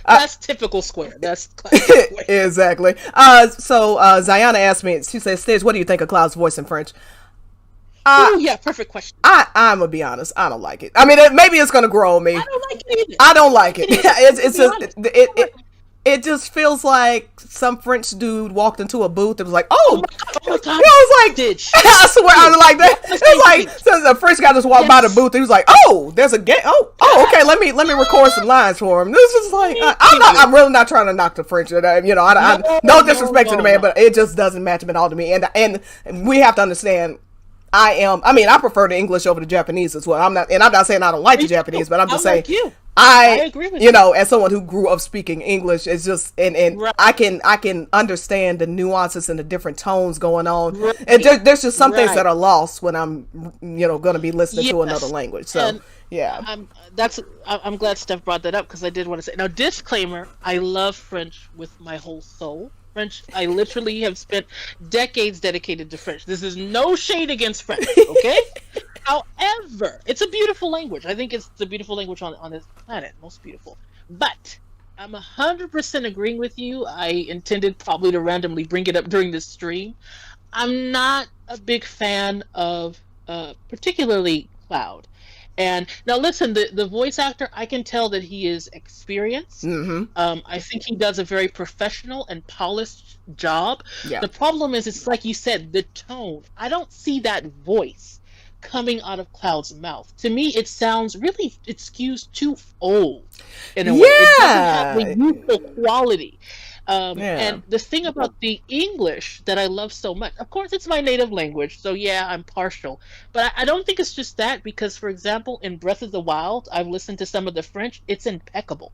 That's typical Square. That's classic Square. Exactly. So Ziana asked me, she says, Stiz, what do you think of Cloud's voice in French? Perfect question. I'm gonna be honest, I don't like it. I mean, maybe it's gonna grow on me. I don't like it either. I don't like it. It just feels like some French dude walked into a booth and was like, oh my God. I was like, I swear, I was like that. It's like, since the French guy just walked by the booth, he was like, oh, there's a game. Okay, let me record some lines for him. This is like, I'm really not trying to knock the French. No disrespect to the man, but it just doesn't match him at all to me. And we have to understand, I prefer the English over the Japanese as well. I'm not saying I don't like the Japanese, but I'm just saying, I agree with you. As someone who grew up speaking English, it's just, and right. I can understand the nuances and the different tones going on. Right. And there's just some things that are lost when I'm, going to be listening to another language. So, I'm glad Steph brought that up, because I did want to say, now, disclaimer, I love French with my whole soul. French, I literally have spent decades dedicated to French. This is no shade against French, okay? However, it's a beautiful language. I think it's the beautiful language on this planet, most beautiful. But I'm 100% agreeing with you. I intended probably to randomly bring it up during this stream. I'm not a big fan of particularly Cloud. And now listen, the voice actor, I can tell that he is experienced. Mm-hmm. I think he does a very professional and polished job. Yeah. The problem is, it's like you said, the tone. I don't see that voice coming out of Cloud's mouth. To me, it skews too old in a way. It doesn't have the youthful quality. And the thing about the English that I love so much, of course, it's my native language, so I'm partial. But I don't think it's just that, because, for example, in Breath of the Wild, I've listened to some of the French. It's impeccable,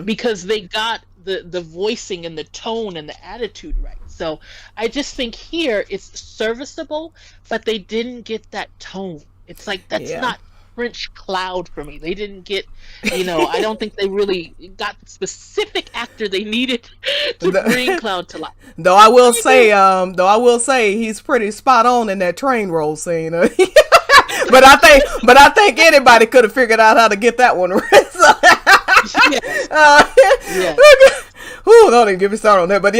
because they got the voicing and the tone and the attitude right. So I just think here it's serviceable, but they didn't get that tone. It's like, that's not French Cloud for me. They didn't get, I don't think they really got the specific actor they needed to bring Cloud to life. Though I will say he's pretty spot on in that train roll scene. But I think anybody could have figured out how to get that one right. Don't even get me started on that. But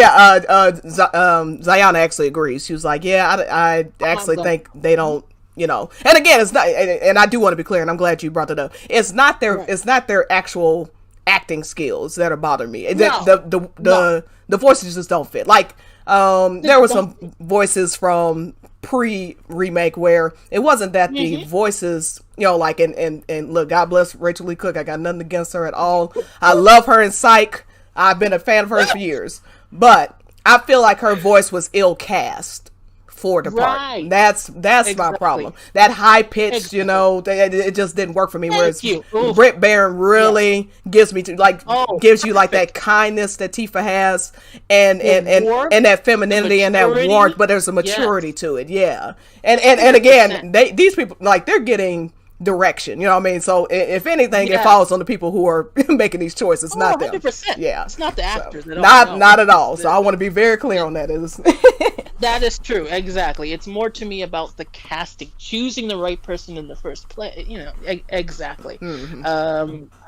Ziana actually agrees. She was like, I actually think they don't. And again, it's not, and I do want to be clear, and I'm glad you brought that up. It's not their actual acting skills that are bothering me. No. The voices just don't fit. Like, there were some voices from pre-remake where it wasn't that the voices, like, and look, God bless Rachel Lee Cook. I got nothing against her at all. I love her in Psych. I've been a fan of hers for years, but I feel like her voice was ill cast for the part. Right. That's my Exactly. problem. That high pitched, Exactly. it just didn't work for me. Thank Whereas you. Oof. Britt Baron really gives me Oh, gives you like that perfect. kindness that Tifa has, and The warmth, and that the femininity and that maturity. warmth, but there's a Yes. maturity to it. Yeah, and again, 100%. these people like they're getting direction. You know what I mean? So if anything, it Yes. falls on the people who are making these choices, Oh, not them. 100%. Yeah. It's not the So, actors at all. not No. at all. So I want to be very clear on that. That is true. Exactly. It's more to me about the casting, choosing the right person in the first place. Exactly.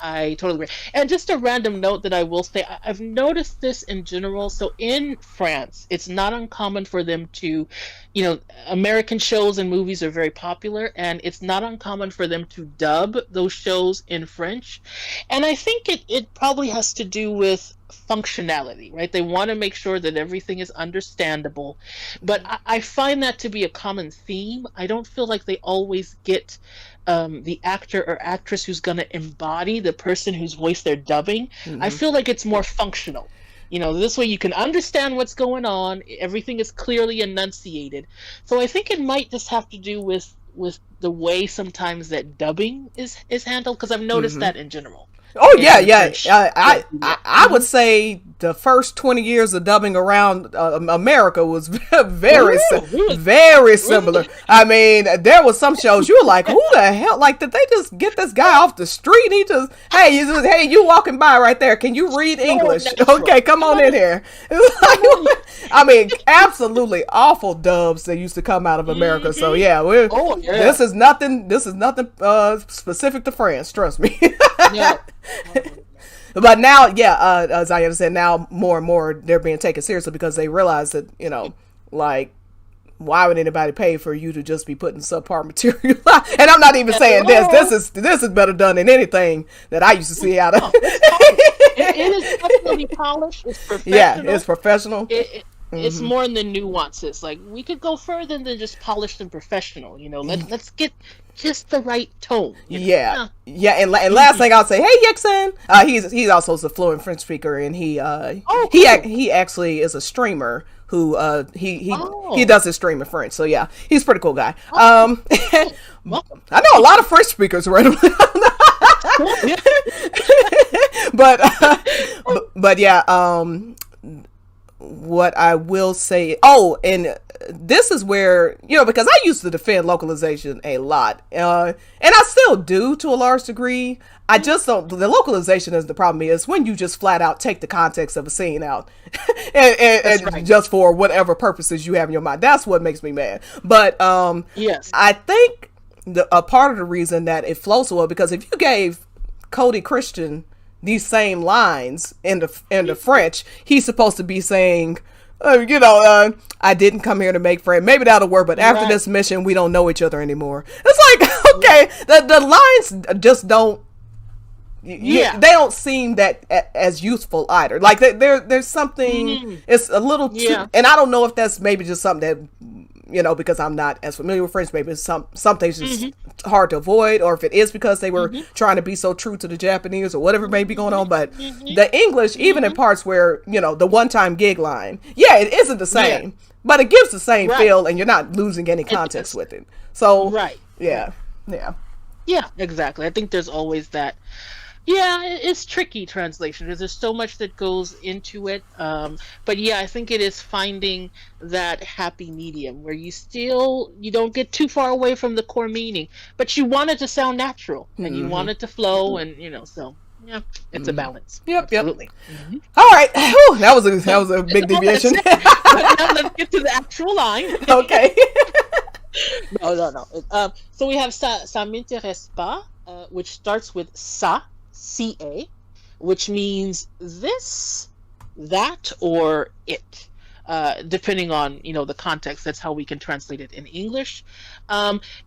I totally agree. And just a random note that I will say, I've noticed this in general. So in France, it's not uncommon for them to, American shows and movies are very popular, and it's not uncommon for them to dub those shows in French. And I think it probably has to do with functionality, right? They want to make sure that everything is understandable. But I find that to be a common theme. I don't feel like they always get the actor or actress who's going to embody the person whose voice they're dubbing. I feel like it's more functional. This way you can understand what's going on. Everything is clearly enunciated. So I think it might just have to do with the way sometimes that dubbing is handled, because I've noticed that in general. Oh in yeah. French. I would say the first 20 years of dubbing around America was very similar. I mean, there was some shows you were like, who the hell? Like, did they just get this guy off the street? He just, hey, you walking by right there? Can you read English? natural. Okay, come on in here. I mean, absolutely awful dubs that used to come out of America. So yeah, this is nothing specific to France. Trust me. Yeah. But now, as I understand, now more and more they're being taken seriously because they realize that, like, why would anybody pay for you to just be putting subpar material? And I'm not even saying this is better done than anything that I used to see out of. It is definitely polished. It's professional. Yeah, it's professional. It's more in the nuances. Like, we could go further than just polished and professional. Let's get just the right tone. Yeah. And last thing I'll say, hey Yixon, he's also a fluent French speaker, and he actually is a streamer who he does his stream in French. So yeah, he's a pretty cool guy. Welcome. I know a lot of French speakers randomly. but yeah, what I will say, and this is where, because I used to defend localization a lot, and I still do to a large degree. I just don't, the localization is the problem is when you just flat out take the context of a scene out and right. just for whatever purposes you have in your mind. That's what makes me mad. But Yes. I think a part of the reason that it flows so well, because if you gave Cody Christian these same lines in the French, he's supposed to be saying, I didn't come here to make friends. Maybe that'll work, but after this mission, we don't know each other anymore. It's like, okay, the lines just don't. They don't seem that as useful either. Like there's something. It's a little too, and I don't know if that's maybe just something that, because I'm not as familiar with French, maybe some things just hard to avoid, or if it is because they were trying to be so true to the Japanese or whatever may be going on. But the English, even in parts where, the one-time gig line, it isn't the same, but it gives the same feel, and you're not losing any context with it. So, yeah, exactly. I think there's always that. Yeah, it's tricky translation because there's so much that goes into it. But I think it is finding that happy medium where you don't get too far away from the core meaning, but you want it to sound natural and you want it to flow, and so it's a balance. Absolutely. All right. Whew, that was a big deviation. But now let's get to the actual line. Okay. No. So we have ça m'intéresse pas, which starts with ça. CA, which means this, that, or it, depending on the context. That's how we can translate it in English.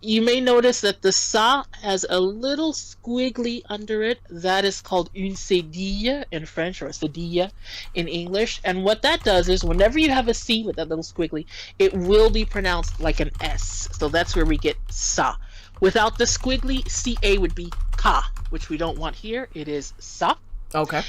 You may notice that the ça has a little squiggly under it. That is called une cédille in French, or a cédille in English. And what that does is whenever you have a C with that little squiggly, it will be pronounced like an S. So that's where we get ça. Without the squiggly, CA would be ka, which we don't want here. It is sa. Okay.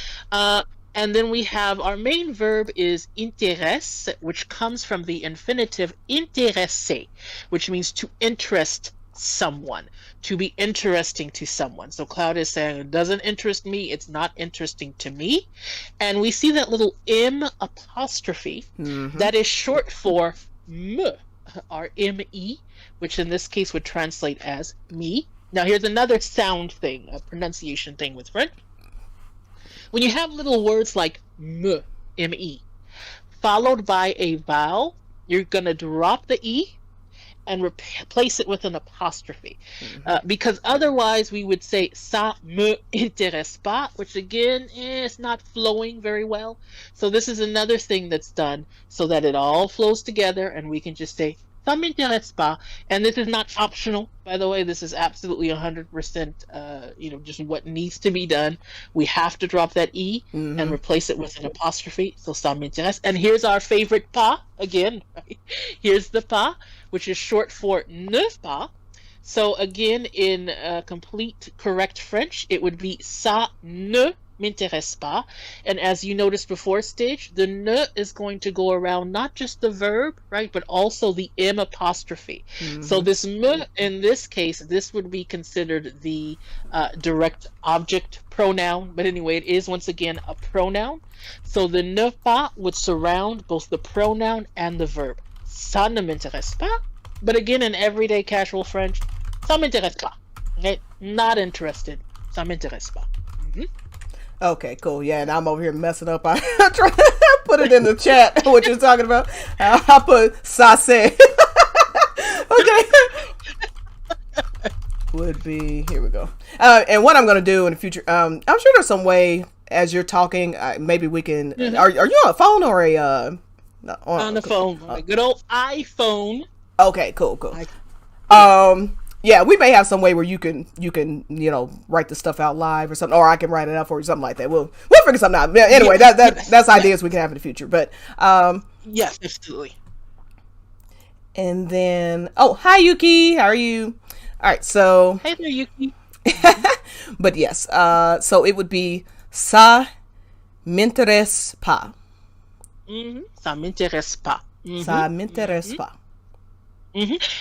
And then we have our main verb is intéresse, which comes from the infinitive intéresser, which means to interest someone, to be interesting to someone. So Cloud is saying, it doesn't interest me, it's not interesting to me. And we see that little M apostrophe, that is short for me, or M-E, which in this case would translate as me. Now here's another sound thing, a pronunciation thing with French. When you have little words like me, M-E, followed by a vowel, you're going to drop the E and replace it with an apostrophe. Because otherwise we would say ça me intéresse pas, which again is not flowing very well. So this is another thing that's done so that it all flows together and we can just say ça m'intéresse pas. And this is not optional, by the way. This is absolutely 100% just what needs to be done. We have to drop that E and replace it with an apostrophe. So ça m'intéresse. And here's our favorite pas again, right? Here's the pas, which is short for ne pas. So again, in complete correct French, it would be ça ne m'intéresse pas. And as you noticed before, Stage, the ne is going to go around not just the verb, right, but also the M apostrophe. So this me, in this case, this would be considered the direct object pronoun. But anyway, it is once again a pronoun. So the ne pas would surround both the pronoun and the verb. Ça ne m'intéresse pas. But again, in everyday casual French, ça m'intéresse pas. Okay? Not interested. Ça m'intéresse pas. Okay, cool. Yeah, and I'm over here messing up. I try to put it in the chat what you're talking about. I put sase. Okay. Would be, here we go. And what I'm going to do in the future, I'm sure there's some way as you're talking, maybe we can, are you on a phone or a, on the phone, a good old iPhone. Okay, cool. Yeah, we may have some way where you can, write the stuff out live or something, or I can write it up for you, something like that. We'll figure something out. Anyway, that's ideas we can have in the future. But yes, absolutely. And then, hi Yuki, how are you? All right, so hey there, Yuki. But yes, so it would be ça m'intéresse pas. Ça m'intéresse pas. Ça m'intéresse pas.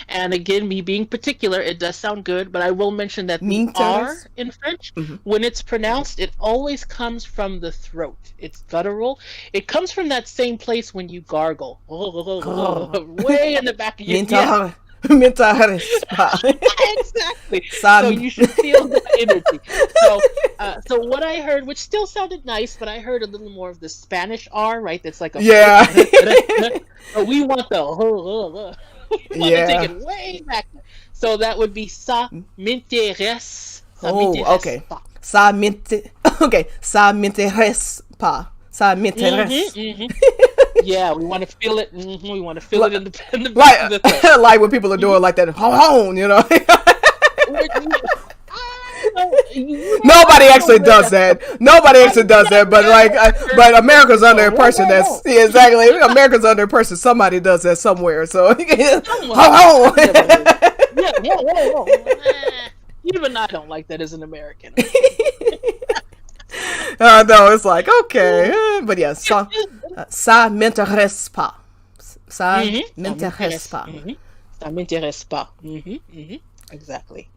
And again, me being particular, it does sound good, but I will mention that the R in French, when it's pronounced, it always comes from the throat. It's guttural. It comes from that same place when you gargle. Way in the back of your head. Exactly. So you should feel the energy. So what I heard, which still sounded nice, but I heard a little more of the Spanish R, right? That's like a But we want the we want to take it way back. So that would be ça m'intéresse. Okay. Ça m'intéresse pas. Ça m'intéresse. Yeah, we want to feel it. We want to feel it in the back of the throat. Like when people are doing like that, Nobody actually does that. But America's under a person that's exactly. America's under a person. Somebody does that somewhere. So even I don't like that as an American. No, it's like okay, but yeah, ça m'intéresse pas. Ça m'intéresse pas. Ça m'intéresse pas. Exactly.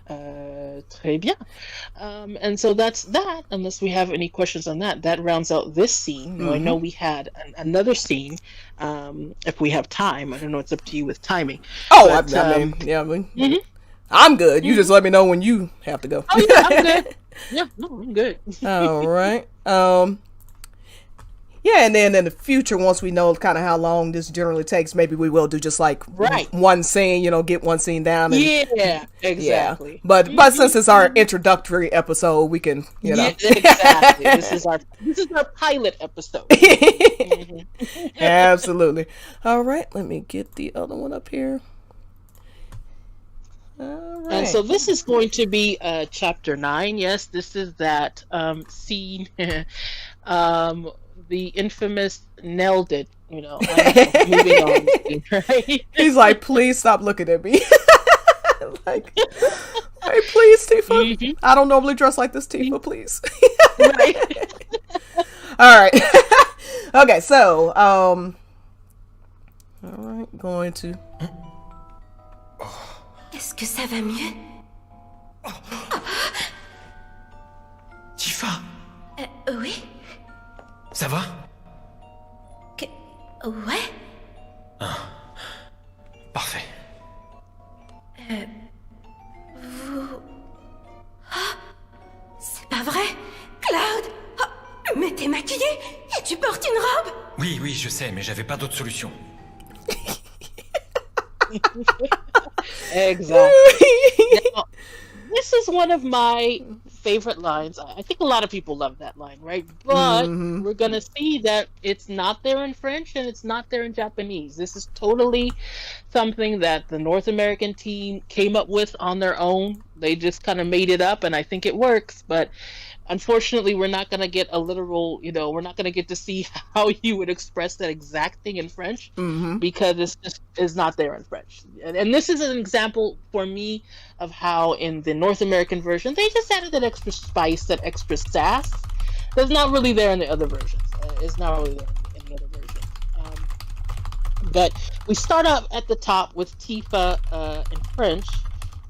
Très bien. And so that's that. Unless we have any questions on that, that rounds out this scene. Now, I know we had another scene. If we have time, I don't know. It's up to you with timing. I'm good. You just let me know when you have to go. Oh yeah, I'm good. Yeah, no, I'm good. All right. Yeah, and then in the future, once we know kind of how long this generally takes, maybe we will do just like one scene, get one scene down. And, yeah, exactly. Yeah. But since it's our introductory episode, we can, Yeah, exactly. This is our pilot episode. Absolutely. All right, let me get the other one up here. All right. And so this is going to be chapter 9. Yes, this is that scene. The infamous nailed it, moving on. Right? He's like, please stop looking at me. Like, hey, please, Tifa. Mhm. I don't normally dress like this, Tifa. Please. Right. All right. Okay, so all right, going to. Est-ce que ça va mieux? Tifa, Oui? ça va? Ouais? Parfait. Vous... Ah, c'est pas vrai? Cloud! Ah, mais t'es maquillée et tu portes une robe! Oui, je sais, mais j'avais pas d'autre solution. Exactly. Now, this is one of my favorite lines. I think a lot of people love that line, right? But we're going to see that it's not there in French and it's not there in Japanese. This is totally something that the North American team came up with on their own. They just kind of made it up, and I think it works. But unfortunately, we're not going to get a literal, we're not going to get to see how you would express that exact thing in French because it's just is not there in French. And this is an example for me of how in the North American version, they just added that extra spice, that extra sass that's not really there in the other versions. It's not really there in the other versions. But we start out at the top with Tifa in French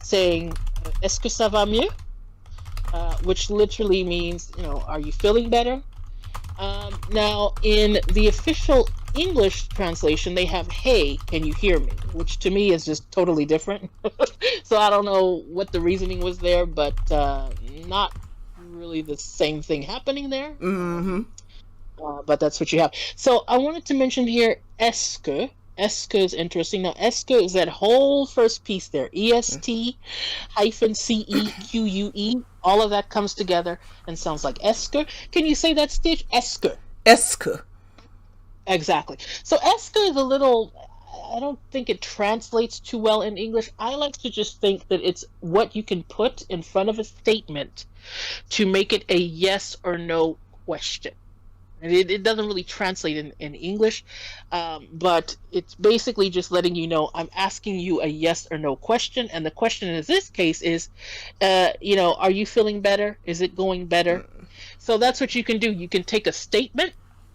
saying, Est-ce que ça va mieux? Which literally means, are you feeling better? Now, in the official English translation, they have, hey, can you hear me? Which to me is just totally different. So I don't know what the reasoning was there, but not really the same thing happening there. But that's what you have. So I wanted to mention here, est-ce que. Est-ce que is interesting. Now, est-ce que is that whole first piece there. EST hyphen CEQUE. All of that comes together and sounds like est-ce que. Can you say that, Stitch? Est-ce que. Est-ce que. Exactly. So est-ce que is a little... I don't think it translates too well in English. I like to just think that it's what you can put in front of a statement to make it a yes or no question. And it doesn't really translate in English, but it's basically just letting you know I'm asking you a yes or no question, and the question in this case is, are you feeling better? Is it going better? So that's what you can do. You can take a statement,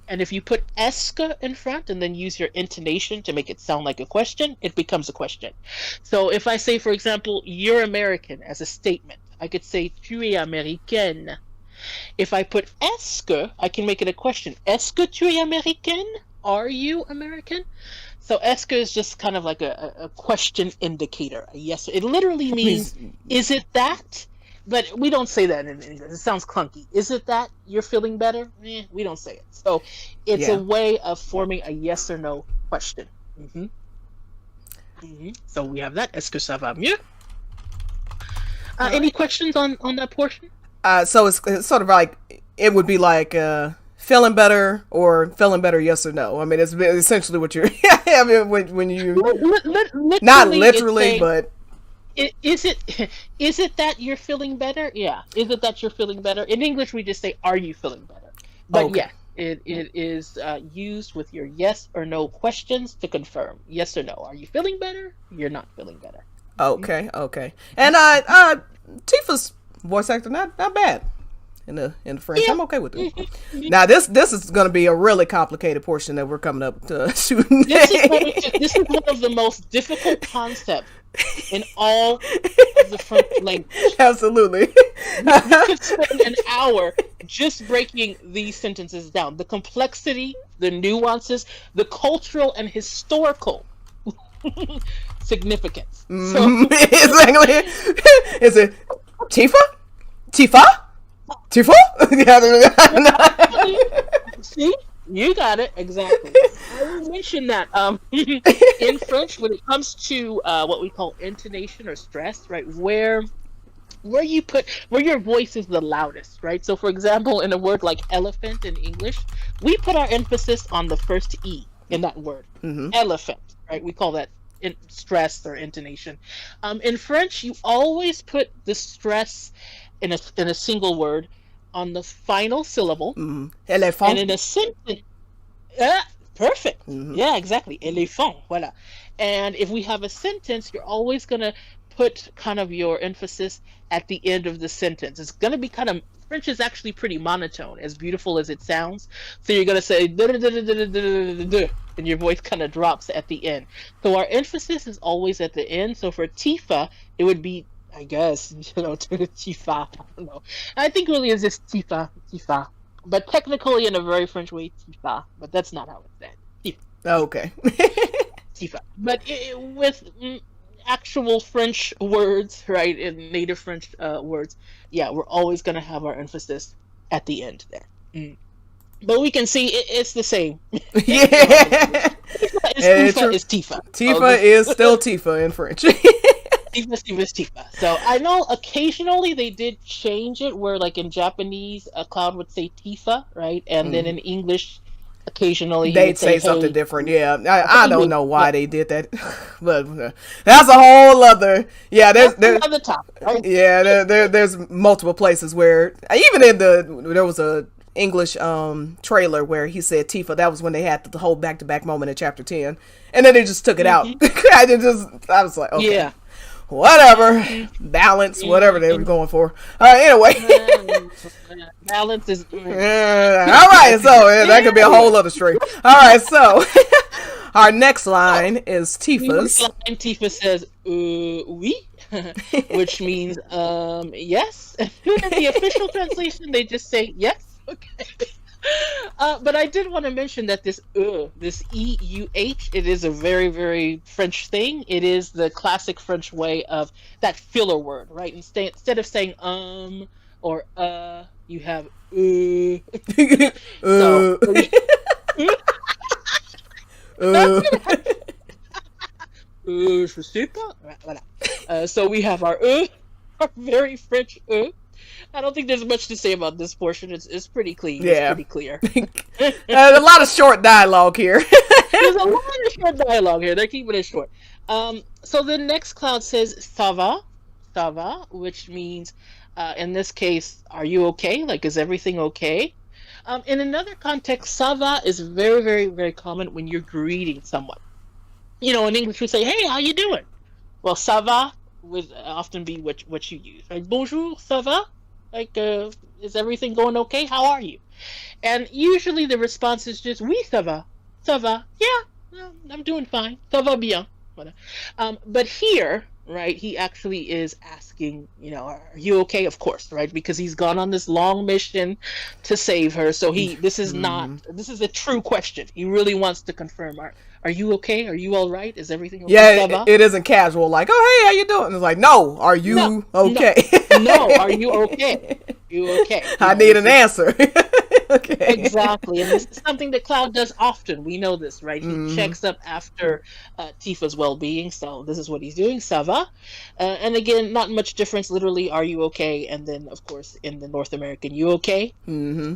and if you put est-ce que in front and then use your intonation to make it sound like a question, it becomes a question. So if I say, for example, you're American as a statement, I could say tu es américaine. If I put est-ce que, I can make it a question. Est-ce que tu es américaine? Are you American? So est-ce que is just kind of like a question indicator. A yes. It literally means, is it that? But we don't say that in English. It sounds clunky. Is it that you're feeling better? We don't say it. So it's a way of forming a yes or no question. So we have that. Est-ce que ça va mieux? Any questions on that portion? So it's sort of like, it would be like feeling better or feeling better, yes or no. I mean, it's essentially what you're having when you, not literally, but. Is it that you're feeling better? Yeah. Is it that you're feeling better? In English, we just say, are you feeling better? But okay. Yeah, it is used with your yes or no questions to confirm. Yes or no. Are you feeling better? You're not feeling better. Okay. And Tifa's voice actor not bad in the French. Yeah. I'm okay with it. Now this is going to be a really complicated portion that we're coming up to shooting. This is one of the most difficult concepts in all of the French language. Absolutely. You could spend an hour just breaking these sentences down. The complexity, the nuances, the cultural and historical significance. So exactly. Is it Tifa? See? You got it. Exactly. I will mention that in French, when it comes to what we call intonation or stress, right, where your voice is the loudest, right? So, for example, in a word like elephant in English, we put our emphasis on the first E in that word. Elephant, right? We call that stress or intonation. In French, you always put the stress in a single word on the final syllable. Elephant. And in a sentence, perfect. Yeah, exactly. Éléphant, voilà. And if we have a sentence, you're always going to put kind of your emphasis at the end of the sentence. It's going to be kind of, French is actually pretty monotone, as beautiful as it sounds. So you're going to say, and your voice kind of drops at the end. So our emphasis is always at the end. So for Tifa, it would be, I guess, Tifa. I don't know. I think really it's just Tifa, Tifa. But technically in a very French way, Tifa. But that's not how it's said. Tifa. Okay. Tifa. But with actual French words, right, in native French words, yeah, we're always going to have our emphasis at the end there. But we can see it's the same. Yeah. Tifa is Tifa. Tifa is still Tifa in French. Tifa. So I know occasionally they did change it where, like in Japanese, Cloud would say Tifa, right? And then in English, occasionally they'd say something hey. different. Yeah, I don't know why they did that, but that's a whole other. Yeah, there's another topic, right? Yeah, there's multiple places where even in there was a English trailer where he said Tifa. That was when they had the whole back-to-back moment in chapter 10, and then they just took it out. I was like, okay. Yeah. Whatever, balance, whatever they were going for. All right, anyway. Balance is. All right, so that could be a whole other stream. All right, so our next line is Tifa's. Tifa says, oui, which means, yes. In the official translation, they just say yes. Okay. But I did want to mention that this E-U-H, it is a very, very French thing. It is the classic French way of that filler word, right? Instead of saying or you have So, je sais pas. Voilà. So we have our very French I don't think there's much to say about this portion. It's pretty clean. Yeah. It's pretty clear. There's a lot of short dialogue here. There's a lot of short dialogue here. They're keeping it short. So the next Cloud says ça va, which means in this case, are you okay? Like, is everything okay? In another context, ça va is very, very, very common when you're greeting someone. You know, in English we say, hey, how you doing? Well, ça va would often be what you use. Like, bonjour, ça va? Like, is everything going okay? How are you? And usually the response is just, oui, ça va. Ça va. Yeah, I'm doing fine. Ça va bien. But here, right, he actually is asking, you know, are you okay? Of course, right? Because he's gone on this long mission to save her. So this is a true question. He really wants to confirm, are you okay? Are you all right? Is everything okay? Yeah, it isn't casual, like, oh, hey, how you doing? It's like, no, are you okay? No, are you okay? You okay? I need an answer. Okay. Exactly. And this is something that Cloud does often. We know this, right? He checks up after Tifa's well-being. So this is what he's doing. Ça va? And again, not much difference. Literally, are you okay? And then, of course, in the North American, you okay? Mm-hmm.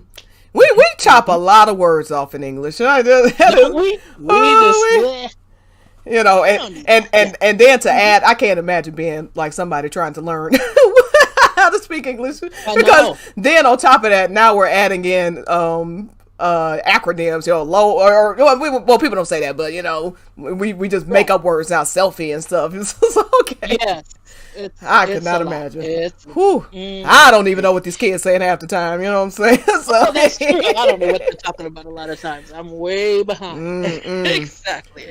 We chop a lot of words off in English. You know, and then to add, I can't imagine being like somebody trying to learn how to speak English, because then on top of that, now we're adding in acronyms, you know, well, people don't say that, but you know, we just make up words now, selfie and stuff. It's okay. Yes. I could not imagine. I don't even know what these kids saying half the time. You know what I'm saying? So that's true. I don't know what they're talking about a lot of times. I'm way behind. Exactly.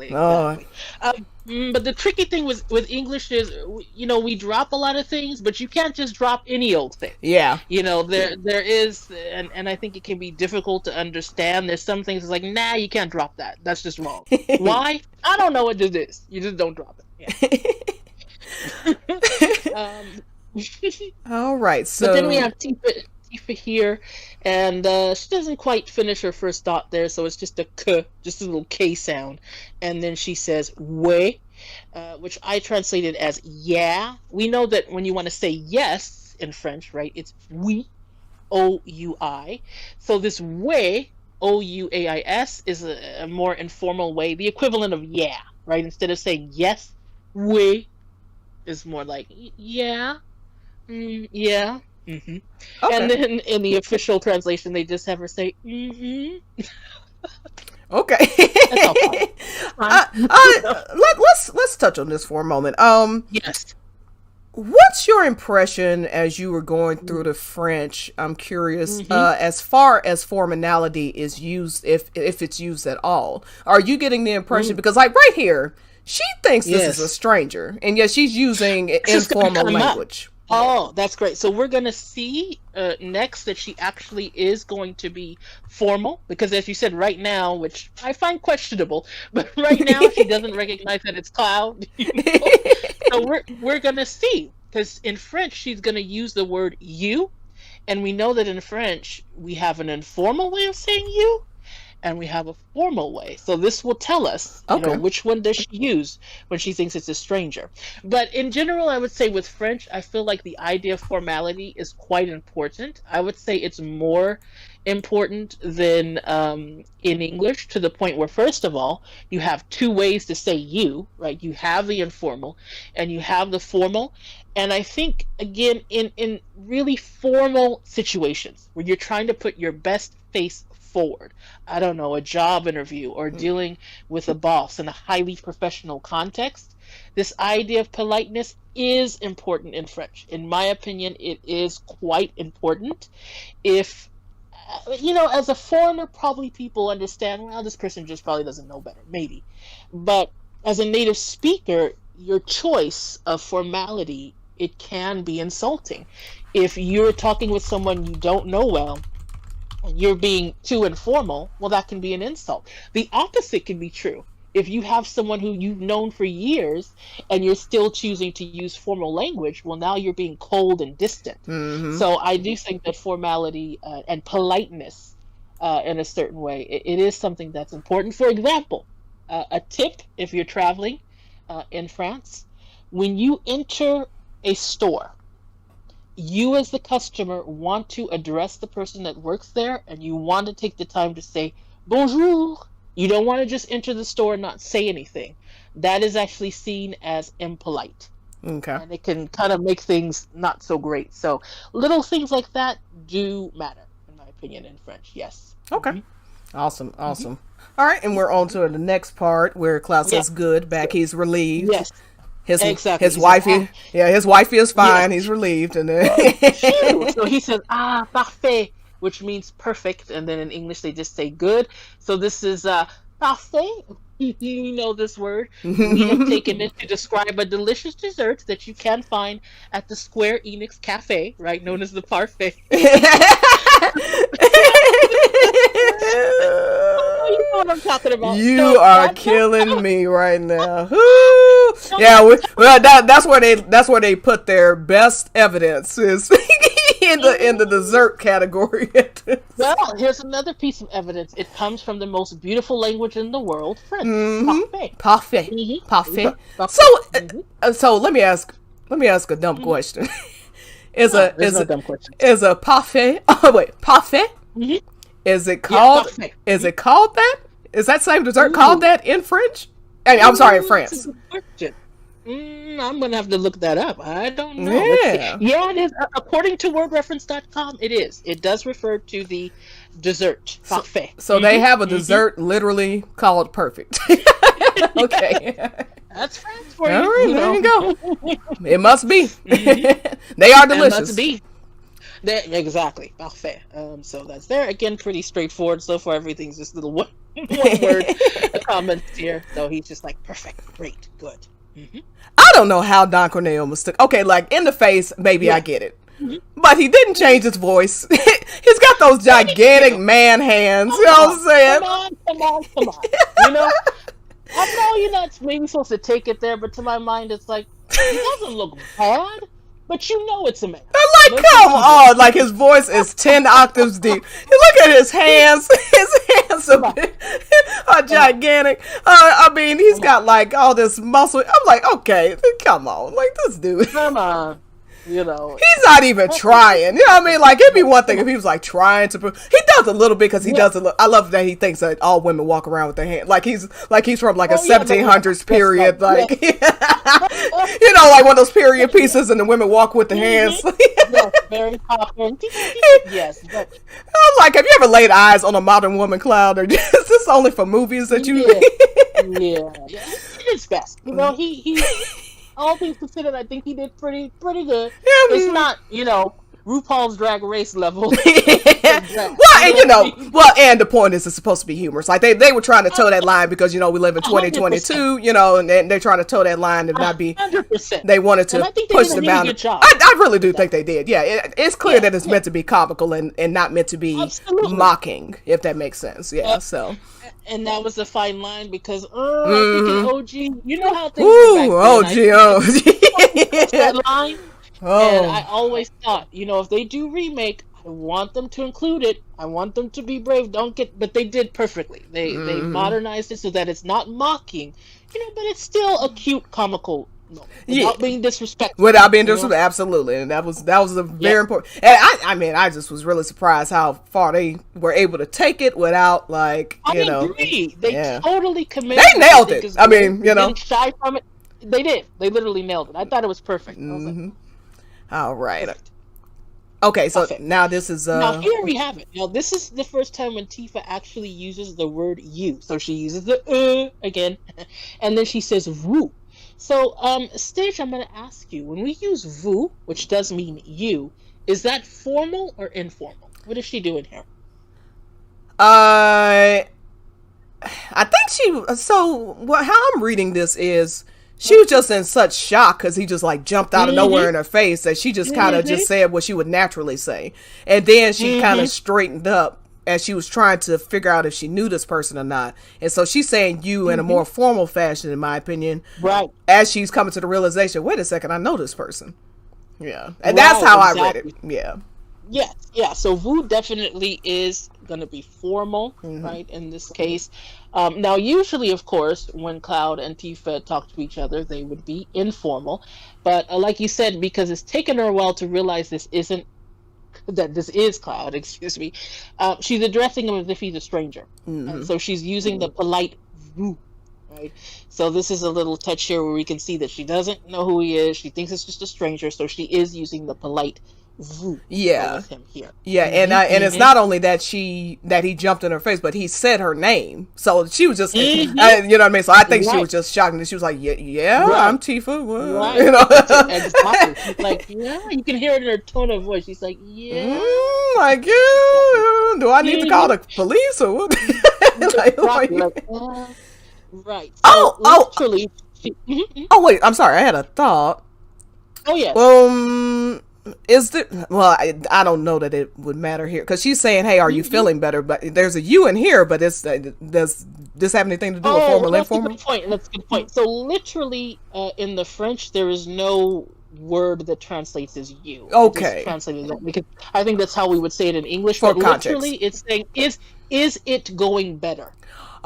But the tricky thing with English is, you know, we drop a lot of things, but you can't just drop any old thing. Yeah. You know, there is, and I think it can be difficult to understand. There's some things that's like, nah, you can't drop that. That's just wrong. Why? I don't know what it is. You just don't drop it. Yeah. All right, so but then we have Tifa here, and she doesn't quite finish her first thought there, so it's just a little K sound, and then she says "ouais," which I translated as "yeah." We know that when you want to say yes in French, right, it's "oui," O-U-I. So this "ouais," O-U-A-I-S, is a more informal way, the equivalent of "yeah," right? Instead of saying yes, "oui," is more like yeah, yeah. Mm-hmm. Okay. And then in the official translation, they just have her say mm-hmm. Okay. That's all fine. Let's touch on this for a moment. Yes. What's your impression as you were going through the French? I'm curious, as far as formality is used, if it's used at all. Are you getting the impression, because like right here, she thinks this is a stranger, and yet she's using informal language. Oh, that's great. So we're going to see next that she actually is going to be formal, because as you said, right now, which I find questionable, but right now she doesn't recognize that it's Cloud. You know? So we're going to see, because in French she's going to use the word you, and we know that in French we have an informal way of saying you, and we have a formal way. So this will tell us, you know, which one does she use when she thinks it's a stranger. But in general, I would say with French, I feel like the idea of formality is quite important. I would say it's more important than in English, to the point where, first of all, you have two ways to say you, right? You have the informal and you have the formal. And I think, again, in really formal situations where you're trying to put your best face forward, I don't know, a job interview or dealing with a boss in a highly professional context, this idea of politeness is important in French. In my opinion, it is quite important. If, you know, as a foreigner, probably people understand, well, this person just probably doesn't know better, maybe. But as a native speaker, your choice of formality, it can be insulting. If you're talking with someone you don't know well, you're being too informal, well, that can be an insult. The opposite can be true. If you have someone who you've known for years and you're still choosing to use formal language, well, now you're being cold and distant. So I do think that formality and politeness in a certain way, it is something that's important. For example, a tip if you're traveling in France, when you enter a store, you as the customer want to address the person that works there, and you want to take the time to say bonjour. You don't want to just enter the store and not say anything. That is actually seen as impolite. Okay. And it can kind of make things not so great. So little things like that do matter, in my opinion, in French. Yes. Okay. Awesome. All right, and we're on to the next part where Cloud says good, back he's relieved. Yes. His wifey, his wifey is fine. He's relieved, and then so he says, parfait, which means perfect, and then in English they just say good. So this is parfait. You know this word. We have taken it to describe a delicious dessert that you can find at the Square Enix Cafe, right, known as the Parfait. You know what I'm talking about. You are killing me right now. Yeah, that's where they put their best evidence is in the dessert category. Well, here's another piece of evidence. It comes from the most beautiful language in the world, French. Parfait. Parfait. So let me ask a dumb question. Is a parfait? Oh wait, parfait? Is it called? Is it called that? Is that same dessert called that in French? I'm sorry, in France. I'm gonna have to look that up. I don't know. Yeah, it is. According to wordreference.com, it is. It does refer to the dessert parfait. So they have a dessert literally called perfect. Okay. That's France for you. All right, there you go. It must be. They are delicious. It must be. Exactly. Parfait. So that's there. Again, pretty straightforward so far. Everything's just little one word comments here. So he's just like, perfect, great, good. I don't know how Don Corneo mistook. Okay, like in the face, maybe I get it. But he didn't change his voice. He's got those gigantic man hands. You know what I'm saying? Come on. You know, I know you're not maybe supposed to take it there, but to my mind, it's like, he doesn't look bad. But you know it's a man. Like, come on. Like, his voice is 10 octaves deep. You look at his hands. His hands are gigantic. I mean, he's got, like, all this muscle. I'm like, okay, come on. Like, this dude. Come on. You know, he's not even trying. You know what I mean? Like, it'd be one thing if he was like trying to prove. He does a little bit because he does a little. I love that he thinks that all women walk around with their hand like he's from like a 1700s period, like you know, like one of those period pieces, and the women walk with the hands. Yes, very popular. Yes, but I'm like, have you ever laid eyes on a modern woman, Cloud, or is this only for movies that you? Yeah, he did his best. You know, he all things considered, I think he did pretty good. It's not, you know, RuPaul's Drag Race level. And the point is, it's supposed to be humorous. Like they were trying to toe that line because, you know, we live in 2022, you know, and they're trying to toe that line and not be. 100%. They wanted to push the boundary. I really do think they did. Yeah, it's clear that it's meant to be comical and not meant to be mocking, if that makes sense. Yeah, so. And that was the fine line because, I think in OG, you know how things were back then. OG. That line. And I always thought, you know, if they do remake, I want them to include it. I want them to be brave. But they did perfectly. They modernized it so that it's not mocking, you know, but it's still a cute, comical. Without being disrespectful. Absolutely. And that was a very important. And I mean, I just was really surprised how far they were able to take it without, like, you know. I agree. They totally committed. They nailed it. I mean, you know. Shy from it. They did. They literally nailed it. I thought it was perfect. I was like, all right. Perfect. Okay, so now this is now here we have it. Now this is the first time when Tifa actually uses the word you. So she uses the again, and then she says vous. So, Stage, I'm going to ask you, when we use vous, which does mean you, is that formal or informal? What is she doing here? I think how I'm reading this is, she was just in such shock because he just like jumped out of nowhere in her face that she just kind of just said what she would naturally say. And then she kind of straightened up as she was trying to figure out if she knew this person or not. And so she's saying you in a more formal fashion, in my opinion. Right. As she's coming to the realization, wait a second, I know this person. Yeah. And that's how I read it. Yeah. Yes. Yeah. So vous definitely is going to be formal, right, in this case. Now, usually, of course, when Cloud and Tifa talk to each other, they would be informal. But like you said, because it's taken her a while to realize this is Cloud, excuse me, she's addressing him as if he's a stranger. And so she's using the polite vous, right? So this is a little touch here where we can see that she doesn't know who he is. She thinks it's just a stranger, so she is using the polite vous with him here. Yeah, and it's not only that he jumped in her face, but he said her name. So she was just, you know what I mean? So I think she was just shocked, and she was like, yeah, I'm Tifa. What? Right. You know? Exactly. She's like, yeah, you can hear it in her tone of voice. She's like, yeah. Like, yeah, do I need to call the police or what? Right. So literally, oh, wait, I'm sorry, I had a thought. Oh, yes. Is there? Well, I don't know that it would matter here because she's saying, "Hey, are you feeling better?" But there's a "you" in here. But does this have anything to do with formal and informal? That's a good point. So literally, in the French, there is no word that translates as "you." Okay. Translated because I think that's how we would say it in English. For but context. Literally, it's saying, "Is it going better?"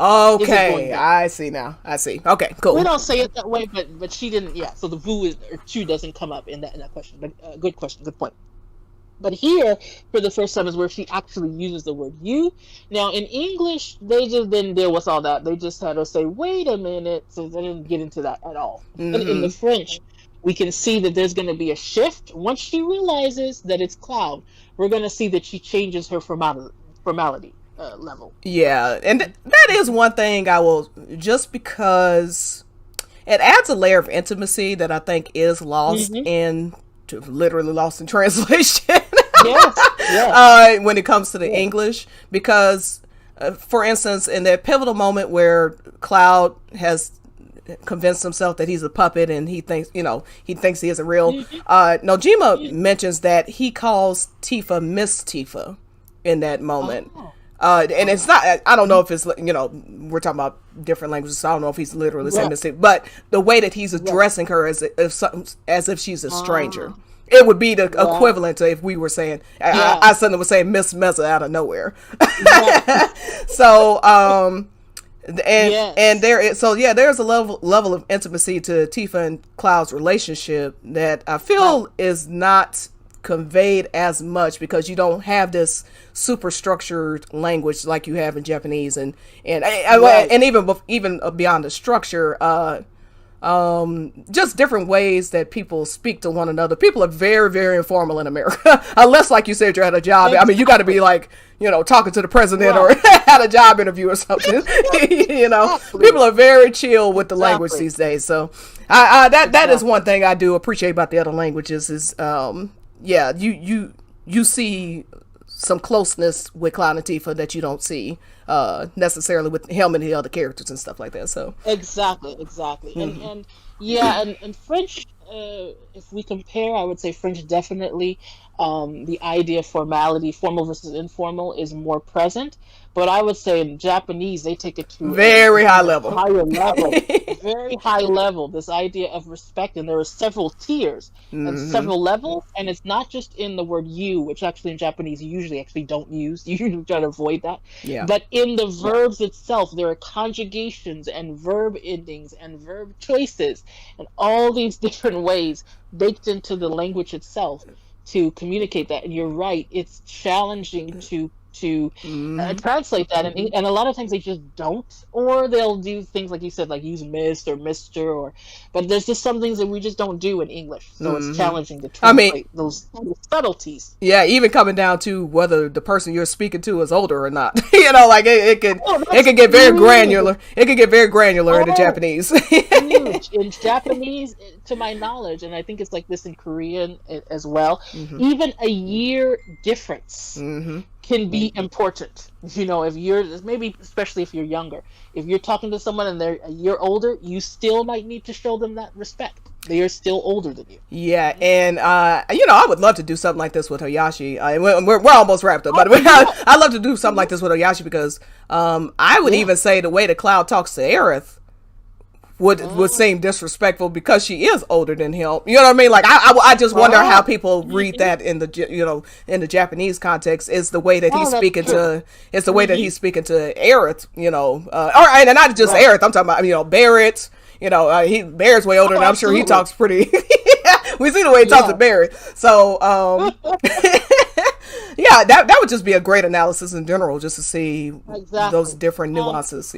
Okay, I see now. I see. Okay, cool. We don't say it that way, but she didn't. Yeah, so the vous or tu doesn't come up in that question. But good question, good point. But here, for the first time, is where she actually uses the word you. Now, in English, they just didn't deal with all that. They just had to say, "Wait a minute," so they didn't get into that at all. But in the French, we can see that there's going to be a shift once she realizes that it's Cloud. We're going to see that she changes her formality. Level. Yeah, and that is one thing I will, just because it adds a layer of intimacy that I think is lost literally lost in translation. Yes. When it comes to the English, because for instance, in that pivotal moment where Cloud has convinced himself that he's a puppet and he thinks he isn't real, Nojima mentions that he calls Tifa Miss Tifa in that moment. And it's not, I don't know if it's, we're talking about different languages, so I don't know if he's literally saying this, but the way that he's addressing her as if she's a stranger. It would be the equivalent to if we were saying, I suddenly was saying Miss Mezza out of nowhere. So And there is, so yeah, there's a level of intimacy to Tifa and Cloud's relationship that I feel is not conveyed as much because you don't have this super structured language like you have in Japanese and even beyond the structure, just different ways that people speak to one another. People are very, very informal in America, unless, like you said, you're at a job. I mean, you got to be like, talking to the president or at a job interview or something. People are very chill with the language these days. So that is one thing I do appreciate about the other languages is, you see some closeness with Cloud and Tifa that you don't see necessarily with him and the other characters and stuff like that. So exactly. And French, if we compare, I would say French definitely, the idea of formality, formal versus informal, is more present. But I would say in Japanese, they take it to very high level. Higher level. Very high level. This idea of respect, and there are several tiers and several levels, and it's not just in the word you, which actually in Japanese you usually actually don't use. You usually try to avoid that. Yeah. But in the verbs itself, there are conjugations and verb endings and verb choices and all these different ways baked into the language itself to communicate that. And you're right, it's challenging to translate that, and a lot of times they just don't, or they'll do things like you said, like use Miss or Mr. But there's just some things that we just don't do in English, so it's challenging to translate those subtleties. Yeah, even coming down to whether the person you're speaking to is older or not. It can get very granular. It can get very granular in the Japanese. Huge. In Japanese, to my knowledge, and I think it's like this in Korean as well, even a year difference can be important. If you're, maybe especially if you're younger, if you're talking to someone and they're a year older, you still might need to show them that respect. They are still older than you. Yeah, and I would love to do something like this with Hayashi. We're almost wrapped up, but I'd love to do something like this with Hayashi because I would even say the way that Cloud talks to Aerith would seem disrespectful because she is older than him. You know what I mean? Like I just wonder how people read that in the in the Japanese context. Is the way that he's speaking to Aerith. And not just Aerith. I'm talking about Barrett. Barrett's way older, and I'm sure he talks pretty. We see the way he talks to Barrett. So yeah, that would just be a great analysis in general, just to see those different nuances.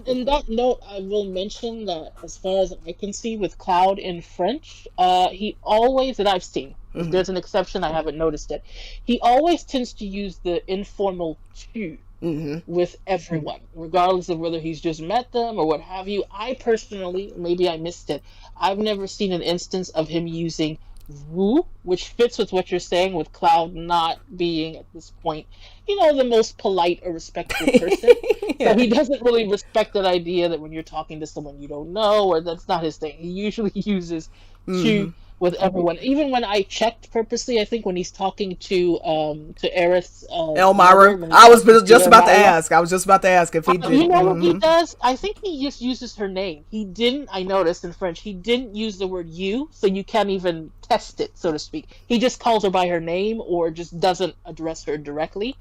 In that note, I will mention that as far as I can see with Cloud in French, he always, that I've seen, if there's an exception, I haven't noticed it, he always tends to use the informal tu with everyone, regardless of whether he's just met them or what have you. I personally, maybe I missed it, I've never seen an instance of him using vous, which fits with what you're saying with Cloud not being at this point the most polite or respectful person. So he doesn't really respect that idea that when you're talking to someone you don't know, or that's not his thing. He usually uses tu with everyone. Even when I checked purposely, I think when he's talking to Aerith's Elmira, I was just about to ask. I was just about to ask if he did. You know what he does? I think he just uses her name. He didn't. I noticed in French, he didn't use the word you, so you can't even test it, so to speak. He just calls her by her name, or just doesn't address her directly.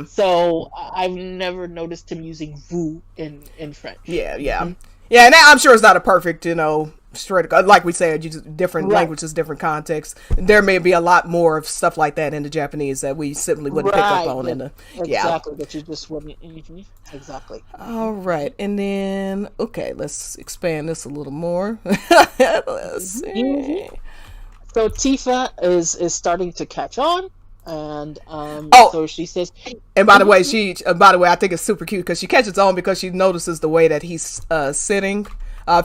So I've never noticed him using vous in French. Yeah, and I'm sure it's not a perfect, straight, like we said, different languages, different contexts. There may be a lot more of stuff like that in the Japanese that we simply wouldn't pick up on. Exactly, that you just wouldn't. Exactly. All right, and then let's expand this a little more. Let's see. So Tifa is starting to catch on. And so she says, and by the way, I think it's super cute because she catches on because she notices the way that he's sitting.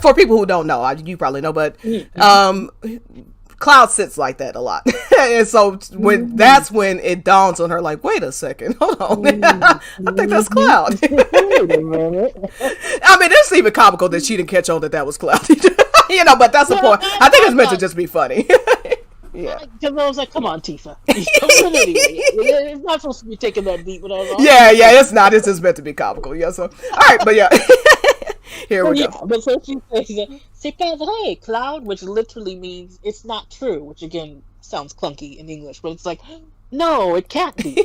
For people who don't know, you probably know, but Cloud sits like that a lot. And so that's when it dawns on her, like, wait a second, hold on. I think that's Cloud. Wait a minute. I mean, it's even comical that she didn't catch on that was Cloud. But that's the point. I think it's meant to just be funny. Yeah. Because I was like, come on, Tifa. It's not supposed to be taking that deep. But I was like, it's not. It's just meant to be comical. Yeah, so, all right, but yeah. Here we go. But so she says, c'est pas vrai, Cloud, which literally means it's not true, which again sounds clunky in English, but it's like, No, it can't be.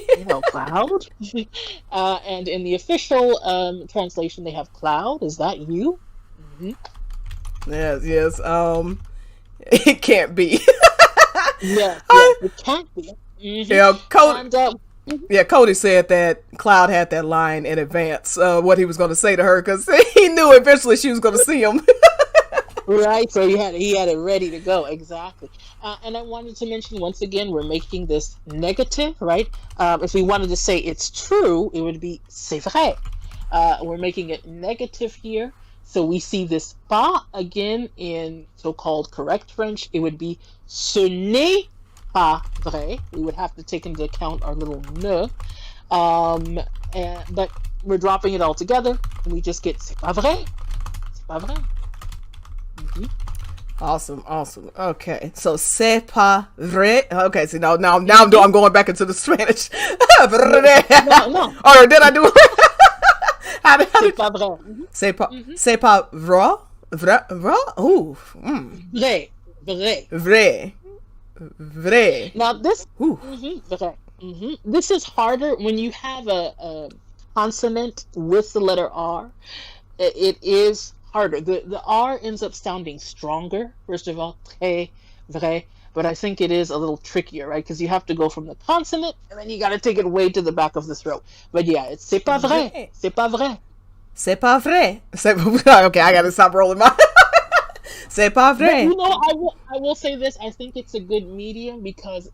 Cloud. And in the official translation, they have Cloud. Is that you? Mm-hmm. Yes. It can't be. Yes, it can't be. Mm-hmm. Yeah, Cody. And, Yeah, Cody said that Cloud had that line in advance, what he was going to say to her, because he knew eventually she was going to see him. Right, so he had it ready to go, exactly. And I wanted to mention once again, we're making this negative, right? If we wanted to say it's true, it would be c'est vrai. We're making it negative here, so we see this pas again in so-called correct French. It would be ce n'est pas vrai. We would have to take into account our little ne. But we're dropping it all together, and we just get c'est pas vrai. C'est pas vrai. Mm-hmm. Awesome. Okay, so c'est pas vrai. Okay, see now I'm going back into the Spanish. No. Or did I do it? C'est pas vrai. Mm-hmm. C'est pas vrai. Vrai. Ooh. Vrai. Now this. Vrai. Mm-hmm. This is harder when you have a consonant with the letter R. It is harder. The R ends up sounding stronger, first of all, très vrai, but I think it is a little trickier, right? Because you have to go from the consonant, and then you got to take it way to the back of the throat. But yeah, it's c'est pas vrai. C'est pas vrai. C'est pas vrai. Okay, I got to stop rolling my... C'est pas vrai. But, I will say this. I think it's a good medium because,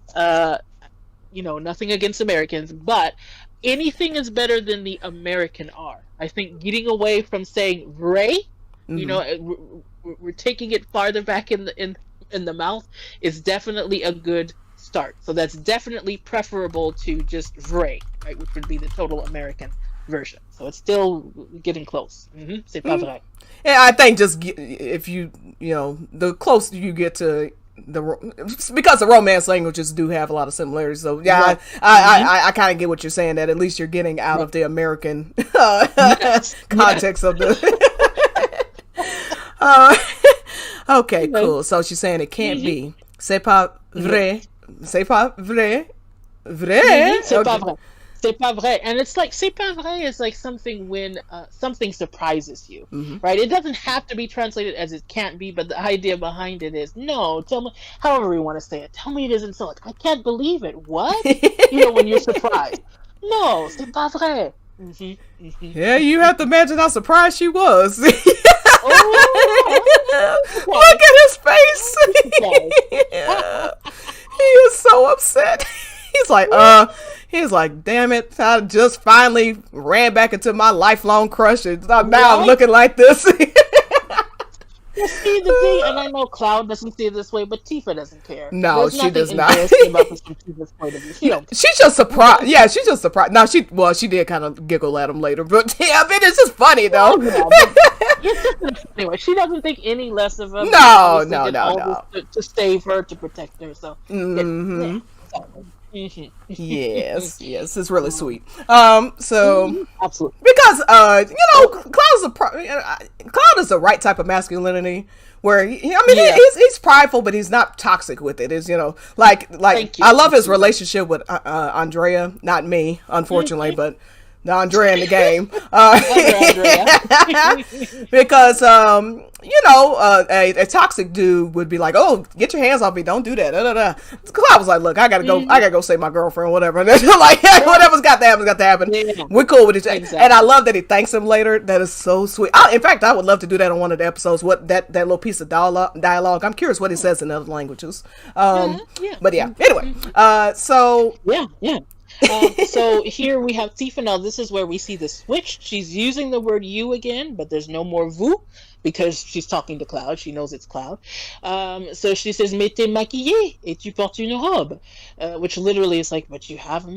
nothing against Americans, but anything is better than the American R. I think getting away from saying vrai, we're taking it farther back in the mouth is definitely a good start. So that's definitely preferable to just vrai, right, which would be the total American version. So it's still getting close. Mm-hmm. C'est pas vrai. Yeah, I think just if the closer you get to because the Romance languages do have a lot of similarities. So yeah, right. I kind of get what you're saying, that at least you're getting out of the American context of the. Okay, cool. So she's saying it can't be. C'est pas vrai. C'est pas vrai. Vrai. C'est pas vrai. C'est pas vrai. And it's like, c'est pas vrai is like something when something surprises you, right? It doesn't have to be translated as it can't be, but the idea behind it is, no, tell me, however you want to say it, tell me it isn't so. Like, I can't believe it. What? When you're surprised. No, c'est pas vrai. Yeah, you have to imagine how surprised she was. Look at his face. He is so upset. He's like, damn it, I just finally ran back into my lifelong crush, and now I'm looking like this. See the thing, and I know Cloud doesn't see it this way, but Tifa doesn't care. No, she does not. She's just surprised. Yeah, she's just surprised. Now she did kind of giggle at him later, but yeah, I mean, it's just funny though. Anyway, she doesn't think any less of him. No. To save her, to protect her. So. Yes, it's really sweet. So absolutely, because Cloud is the right type of masculinity where he's prideful, but he's not toxic with it. Is like I love his relationship with Andrea, not me, unfortunately, but the Andrea in the game, because a toxic dude would be like, "Oh, get your hands off me! Don't do that." Cloud was like, "Look, I gotta go save my girlfriend, whatever." And like, whatever's got to happen. Yeah. We're cool with it, exactly. And I love that he thanks him later. That is so sweet. In fact, I would love to do that on one of the episodes. What that little piece of dialogue. I'm curious what he says in other languages. But yeah. Anyway, so yeah. So here we have Tifa. Now this is where we see the switch. She's using the word you again, but there's no more vous because she's talking to Cloud. She knows it's Cloud. So she says, "Mais t'es maquillée et tu portes une robe," which literally is like, "But you have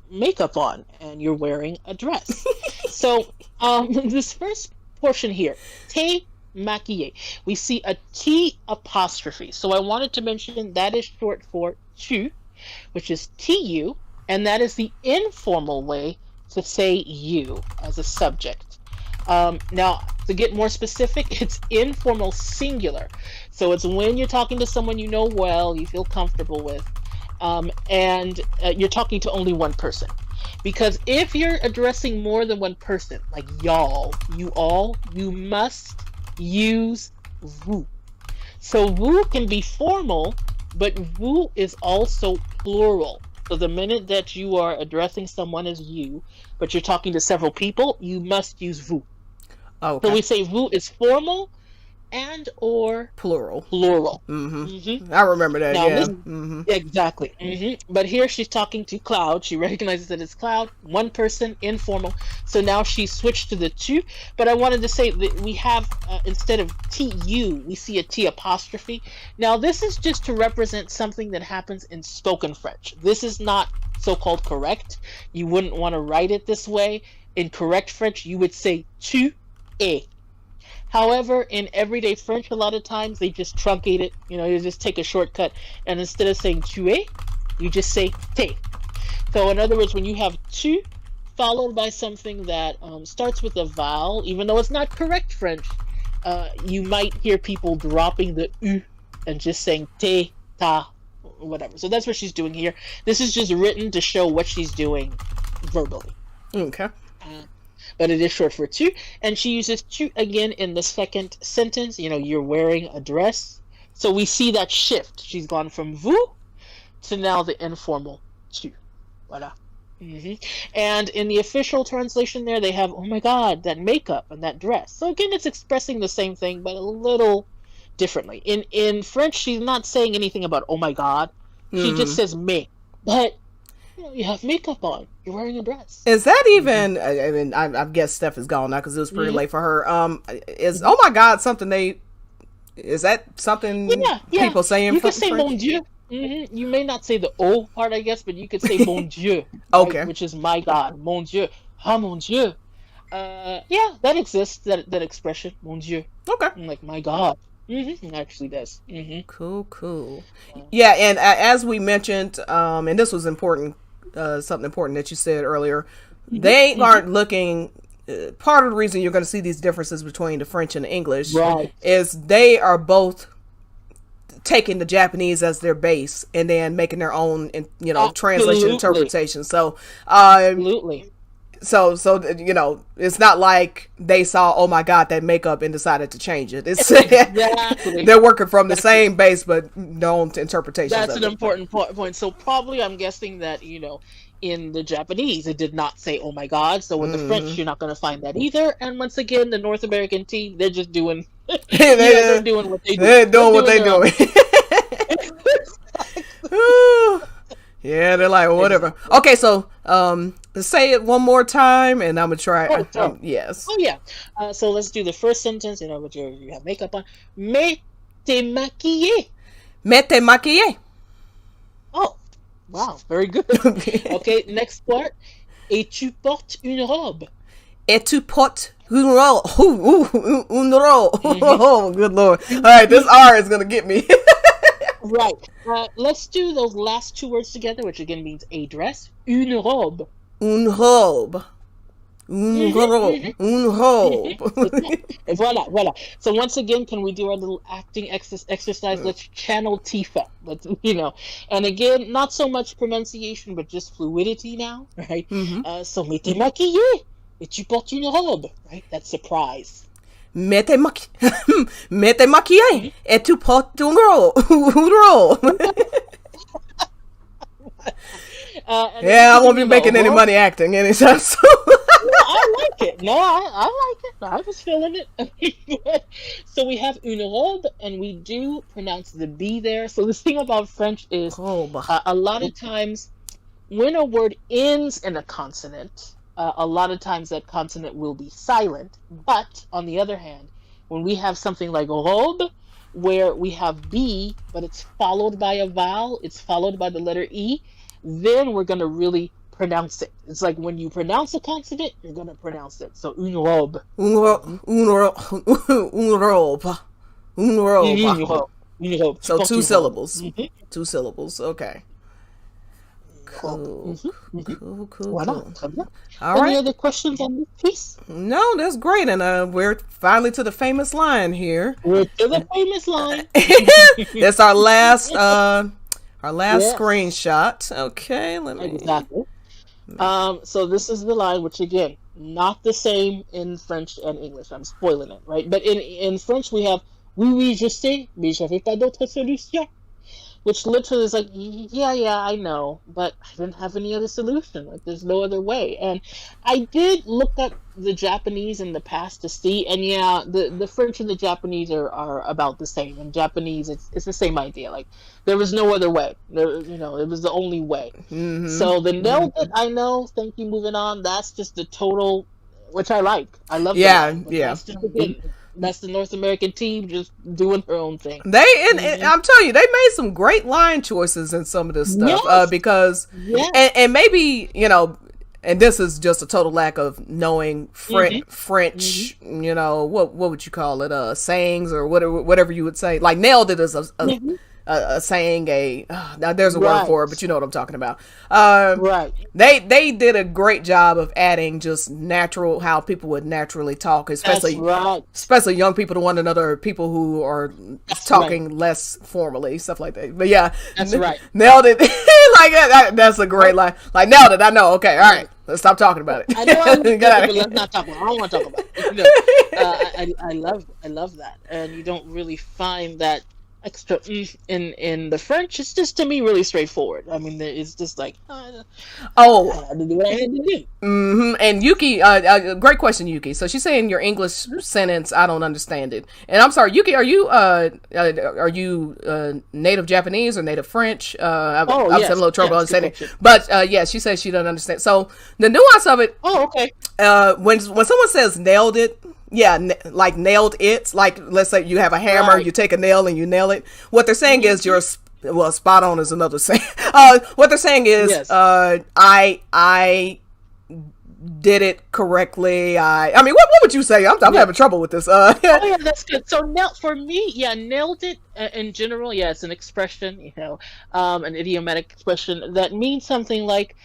makeup on and you're wearing a dress." So this first portion here, t'es maquillée, we see a T apostrophe. So I wanted to mention that is short for tu, which is tu. And that is the informal way to say you as a subject. Now, to get more specific, it's informal singular. So it's when you're talking to someone you know well, you feel comfortable with, and you're talking to only one person. Because if you're addressing more than one person, like y'all, you all, you must use vous. So vous can be formal, but vous is also plural. So the minute that you are addressing someone as you, but you're talking to several people, you must use vous. Okay. So we say vous is formal and or Plural. I remember that. Now, Yeah. Exactly. But here she's talking to Cloud. She recognizes that it's Cloud, one person, informal. So now she switched to the tu. But I wanted to say that we have, instead of tu, we see a t apostrophe. Now, this is just to represent something that happens in spoken French. This is not so-called correct. You wouldn't want to write it this way. In correct French, you would say tu es. However, in everyday French, a lot of times they just truncate it. You just take a shortcut, and instead of saying tu es, you just say te. So, in other words, when you have tu followed by something that starts with a vowel, even though it's not correct French, you might hear people dropping the u and just saying te, ta, whatever. So that's what she's doing here. This is just written to show what she's doing verbally. Okay. But it is short for tu, and she uses tu again in the second sentence. You're wearing a dress. So we see that shift. She's gone from vous to now the informal tu. Voila. And in the official translation there, they have, oh my god, that makeup and that dress. So again, it's expressing the same thing, but a little differently. In French, she's not saying anything about, oh my god. She just says me. But you have makeup on. You're wearing a dress. Is that even? I mean, I guess Steph is gone now because it was pretty late for her. Is oh my god something they? Is that something people saying? You could say mon Dieu. You may not say the O part, I guess, but you could say mon Dieu. Okay. Right, which is my God, mon Dieu. Ah, mon Dieu. Yeah, that exists. That expression, mon Dieu. Okay. Like my God. It actually does. Cool. Yeah, and as we mentioned, and this was important. Something important that you said earlier. They aren't looking. Part of the reason you're going to see these differences between the French and the English is they are both taking the Japanese as their base and then making their own, translation interpretation. So, absolutely. So it's not like they saw, oh my god, that makeup and decided to change it. It's exactly. They're working from the same base, but no interpretation. That's an important point. So probably I'm guessing that, in the Japanese, it did not say, oh my god. So in the French, you're not going to find that either. And once again, the North American team, they're just doing, they're doing what they do. They're doing what they're doing. Yeah, they're like, well, whatever. Okay, so say it one more time, and I'm gonna try. Yes. Oh yeah. So let's do the first sentence. But you have makeup on. Mais t'es maquillée. Mais t'es maquillée. Oh, wow, very good. Okay, next part. Et tu portes une robe. Et tu portes une robe. Une robe. Oh, good lord! All right, this R is gonna get me. Right. Let's do those last two words together, which again means a dress. Une robe. Une robe. Une robe. Une robe. Voila. So once again, can we do our little acting exercise? Let's channel Tifa. And again, not so much pronunciation, but just fluidity now, right? So, mais t'es maquillée. Et tu portes une robe, right? That's surprise. Mais t'es maquillée et tu portes une robe. I won't be making any money acting anytime soon. I like it. No, I like it. I was feeling it. So we have une robe, and we do pronounce the B there. So the thing about French is a lot of times when a word ends in a consonant, a lot of times that consonant will be silent. But on the other hand, when we have something like robe, where we have B, but it's followed by a vowel, it's followed by the letter E, then we're going to really pronounce it. It's like when you pronounce a consonant, you're going to pronounce it. So une robe. Une robe. So two syllables. Two syllables. Okay. Cool. All right. Any other questions on this piece? No, that's great. And we're finally to the famous line here. We're to the famous line. That's our last Our last Yes. screenshot. Okay, let me. Exactly. So this is the line, which again, not the same in French and English. I'm spoiling it, right? But in French we have oui oui je sais, mais j'avais pas d'autre solution. Which literally is like, yeah, I know, but I didn't have any other solution. Like, there's no other way. And I did look up the Japanese in the past to see, and yeah, the French and the Japanese are about the same. In Japanese, it's the same idea. Like, there was no other way. There, it was the only way. So the no that I know, thank you, moving on, that's just the total, which I like. I love Yeah, that. yeah. That's just, again, that's the North American team just doing her own thing. And I'm telling you, they made some great line choices in some of this stuff. Yes. Because and maybe, and this is just a total lack of knowing French, what would you call it? Sayings or whatever you would say. Like nailed it as a saying, now there's a word for it, but you know what I'm talking about. Right. They did a great job of adding just natural, how people would naturally talk, especially young people to one another, or people who are talking less formally, stuff like that. But yeah, that's right. Nailed it. Like that's a great line. Like nailed it. I know. Okay. All right. Let's stop talking about it. I know I'm good, but let's not talk about it. I don't want to talk about it. I love that, and you don't really find that extra in the French. It's just, to me, really straightforward. I mean, it's just like, I had to do what I had to do. And Yuki, great question, Yuki. So she's saying your English sentence, I don't understand it. And I'm sorry, Yuki, are you native Japanese or native French? I was having a little trouble understanding. But yeah, she says she doesn't understand. So the nuance of it. Oh, okay. When someone says nailed it. Yeah, like nailed it. Like, let's say you have a hammer, you take a nail and you nail it. What they're saying is spot on is another saying. What they're saying is, I did it correctly. I mean, what would you say? I'm having trouble with this. Oh yeah, that's good. So now for me, nailed it in general. Yeah, it's an expression, an idiomatic expression that means something like,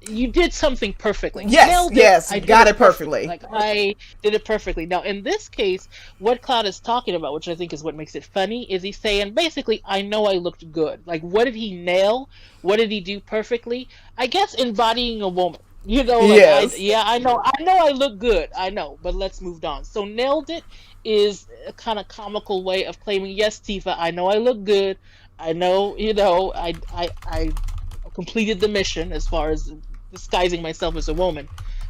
you did something perfectly. Yes, I got it perfectly. Like, I did it perfectly. Now, in this case, what Cloud is talking about, which I think is what makes it funny, is he's saying, basically, I know I looked good. Like, what did he nail? What did he do perfectly? I guess embodying a woman. Yes. I know I look good. I know, but let's move on. So nailed it is a kind of comical way of claiming, yes, Tifa, I know I look good. I know, I completed the mission as far as disguising myself as a woman,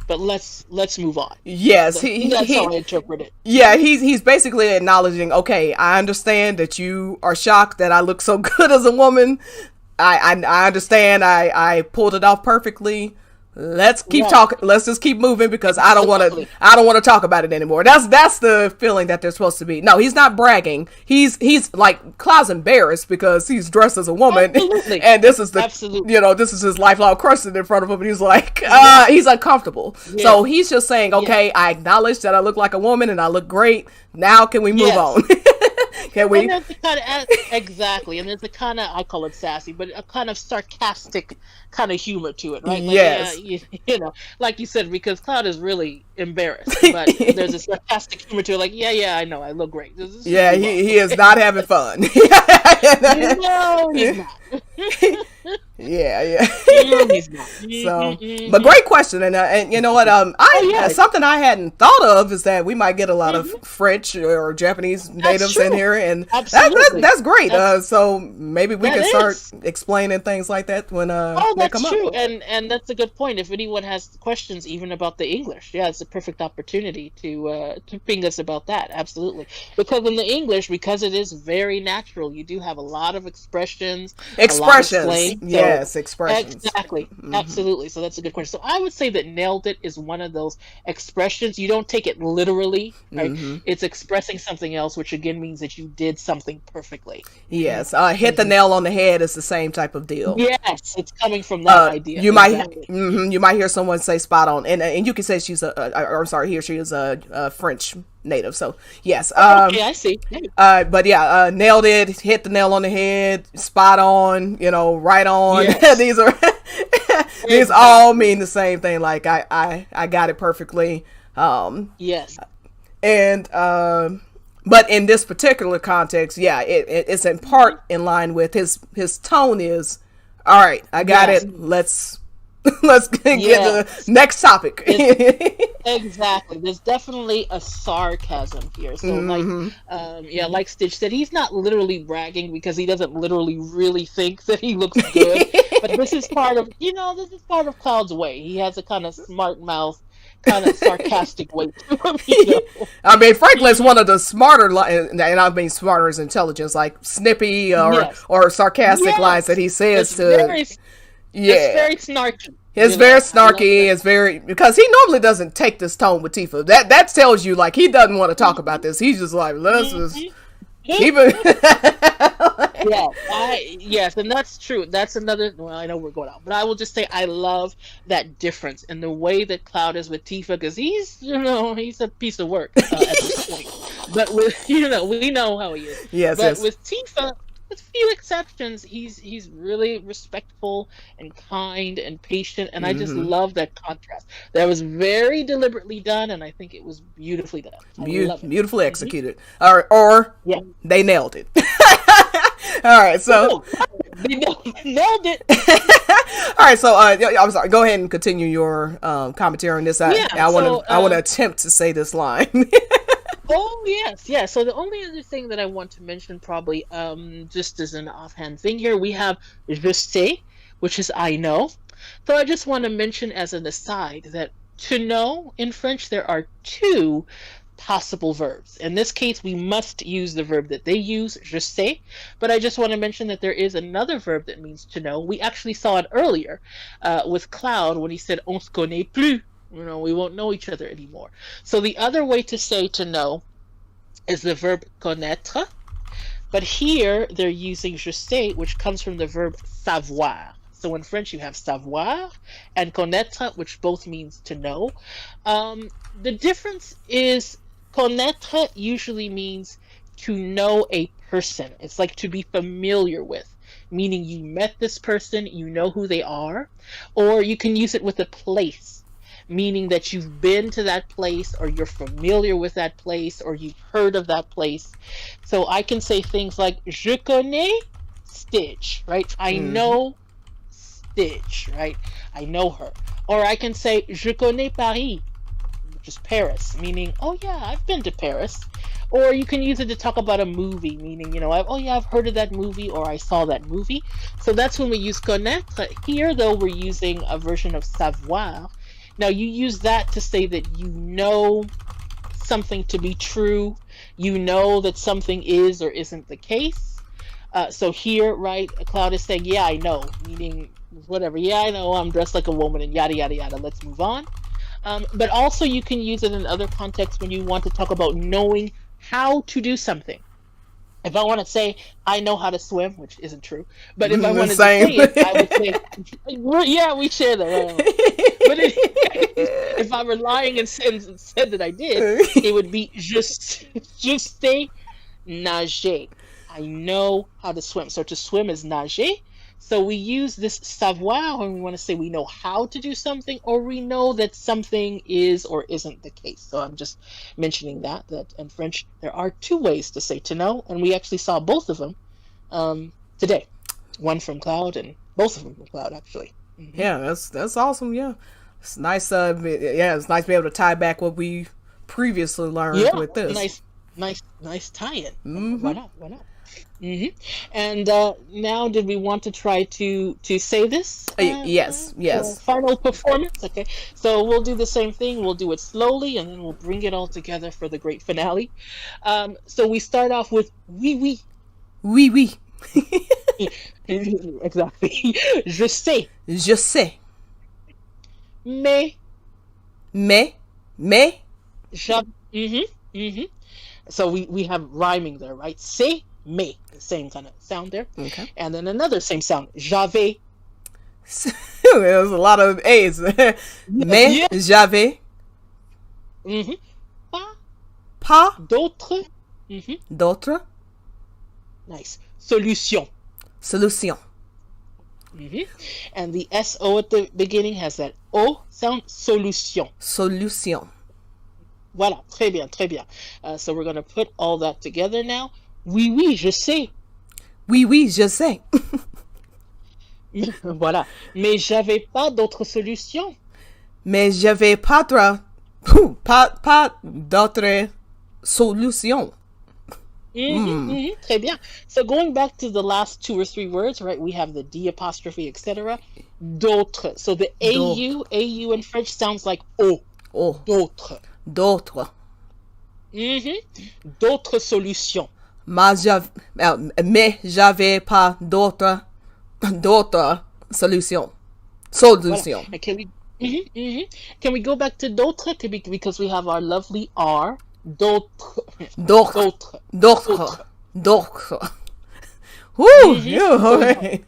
but let's move on. Yes, that's how I interpret it. Yeah, he's basically acknowledging, okay, I understand that you are shocked that I look so good as a woman. I understand I pulled it off perfectly. Let's keep talking. Let's just keep moving because I don't want to talk about it anymore. That's the feeling that they're supposed to be. No, he's not bragging. He's like, Cloud's embarrassed because he's dressed as a woman. Absolutely. And this is this is his lifelong crush in front of him, and he's like, he's uncomfortable. Yeah. So he's just saying, okay, I acknowledge that I look like a woman and I look great. Now can we move on? Can we? And exactly, and there's a kind of, I call it sassy, but a kind of sarcastic kind of humor to it, right? Like, yes. Like you said, because Cloud is really embarrassed, but there's a sarcastic humor to it. Like, I know, I look great. Yeah, he is not having fun. No, he's not. Yeah. He's not. So, but great question, and you know what? Something I hadn't thought of is that we might get a lot of French or Japanese natives in here, and that's great. So maybe we can start explaining things like that when they come true. up. And that's a good point. If anyone has questions even about the English, it's a perfect opportunity to ping us about that. Absolutely, because in the English, because it is very natural, you do have a lot of expressions. Yes, expressions. Exactly. Absolutely. So that's a good question. So I would say that nailed it is one of those expressions. You don't take it literally, right? It's expressing something else, which again means that you did something perfectly. Yes. Hit the nail on the head is the same type of deal. Yes, it's coming from that idea. You might hear someone say spot on, and you can say he or she is a French native. So yes. Okay, I see. But yeah, nailed it. Hit the nail on the head. Spot on. Right on. Yes. These all mean the same thing. Like I got it perfectly. Yes. And But in this particular context, yeah, it's in part in line with his tone is, all right, I got it. Let's get to the next topic. Exactly. There's definitely a sarcasm here. So like Stitch said, he's not literally bragging because he doesn't literally really think that he looks good. But this is part of Cloud's way. He has a kind of smart mouth, kind of sarcastic way to him. I mean, Franklin's one of the smarter, and I mean smarter as intelligence, like snippy or sarcastic lines that he says It's very snarky. It's very snarky. It's very, because he normally doesn't take this tone with Tifa. That tells you like he doesn't want to talk about this. He's just like, let's just keep it. Yes, and that's true. That's another. Well, I know we're going out, but I will just say I love that difference in the way that Cloud is with Tifa, because he's a piece of work at this point. But with we know how he is. Yes, but with Tifa, with few exceptions, he's really respectful and kind and patient, and I just love that contrast. That was very deliberately done, and I think it was beautifully done. Beautifully executed. Or they nailed it. All right, so they nailed it. All right, so I'm sorry. Go ahead and continue your commentary on this. I want to attempt to say this line. Oh, yes, yeah. So the only other thing that I want to mention, probably just as an offhand thing here, we have je sais, which is I know. So I just want to mention as an aside that to know in French, there are two possible verbs. In this case, we must use the verb that they use, je sais, but I just want to mention that there is another verb that means to know. We actually saw it earlier with Cloud when he said on se connaît plus. We won't know each other anymore. So the other way to say to know is the verb connaître, but here they're using je sais, which comes from the verb savoir. So in French you have savoir and connaître, which both means to know. The difference is connaître usually means to know a person. It's like to be familiar with, meaning you met this person, you know who they are. Or you can use it with a place, meaning that you've been to that place, or you're familiar with that place, or you've heard of that place. So I can say things like je connais Stitch, right? I know Stitch, right? I know her. Or I can say je connais Paris, which is Paris, meaning, oh yeah, I've been to Paris. Or you can use it to talk about a movie, meaning, I've heard of that movie, or I saw that movie. So that's when we use connaître. Here, though, we're using a version of savoir. Now, you use that to say that you know something to be true. You know that something is or isn't the case. So here, right, Cloud is saying, yeah, I know, meaning whatever. Yeah, I know I'm dressed like a woman and yada, yada, yada. Let's move on. But also you can use it in other contexts when you want to talk about knowing how to do something. If I want to say I know how to swim, which isn't true, but if I wanted to say it, I would say, yeah, we share that. But if I were lying and said that I did, it would be juste nager. I know how to swim. So to swim is nager. So we use this savoir when we want to say we know how to do something, or we know that something is or isn't the case. So I'm just mentioning that in French there are two ways to say to know, and we actually saw both of them today. One from Cloud and both of them from Cloud, actually. Mm-hmm. Yeah, that's awesome. Yeah, it's nice. It's nice to be able to tie back what we previously learned with this. Nice tie-in. Mm-hmm. Why not? Mm-hmm. And now, did we want to try to say this? Yes. Final performance. Okay, so we'll do the same thing. We'll do it slowly, and then we'll bring it all together for the great finale. So we start off with oui. Exactly. Je sais. Mais. So we have rhyming there, right? C'est, mais, the same kind of sound there. Okay. And then another same sound. J'avais. There's a lot of A's. Mais, j'avais. Pas. D'autres. D'autres. Nice. Solution. And the SO at the beginning has that O sound. Solution. Voilà, très bien, très bien. So we're going to put all that together now. Oui, oui, je sais. Oui, oui, je sais. Voilà. Mais j'avais pas d'autre solution. Mais j'avais pas d'autre solution. Très bien. So going back to the last 2 or 3 words, right? We have the D apostrophe, etc. D'autres. So the AU in French sounds like O. Oh, D'autres. d'autres. D'autres solutions. Mais j'avais pas d'autre solution. Solution. And can we go back to d'autres? Because we have our lovely R. D'autres. D'autres. D'autres. D'autres. Woo! Yeah, okay.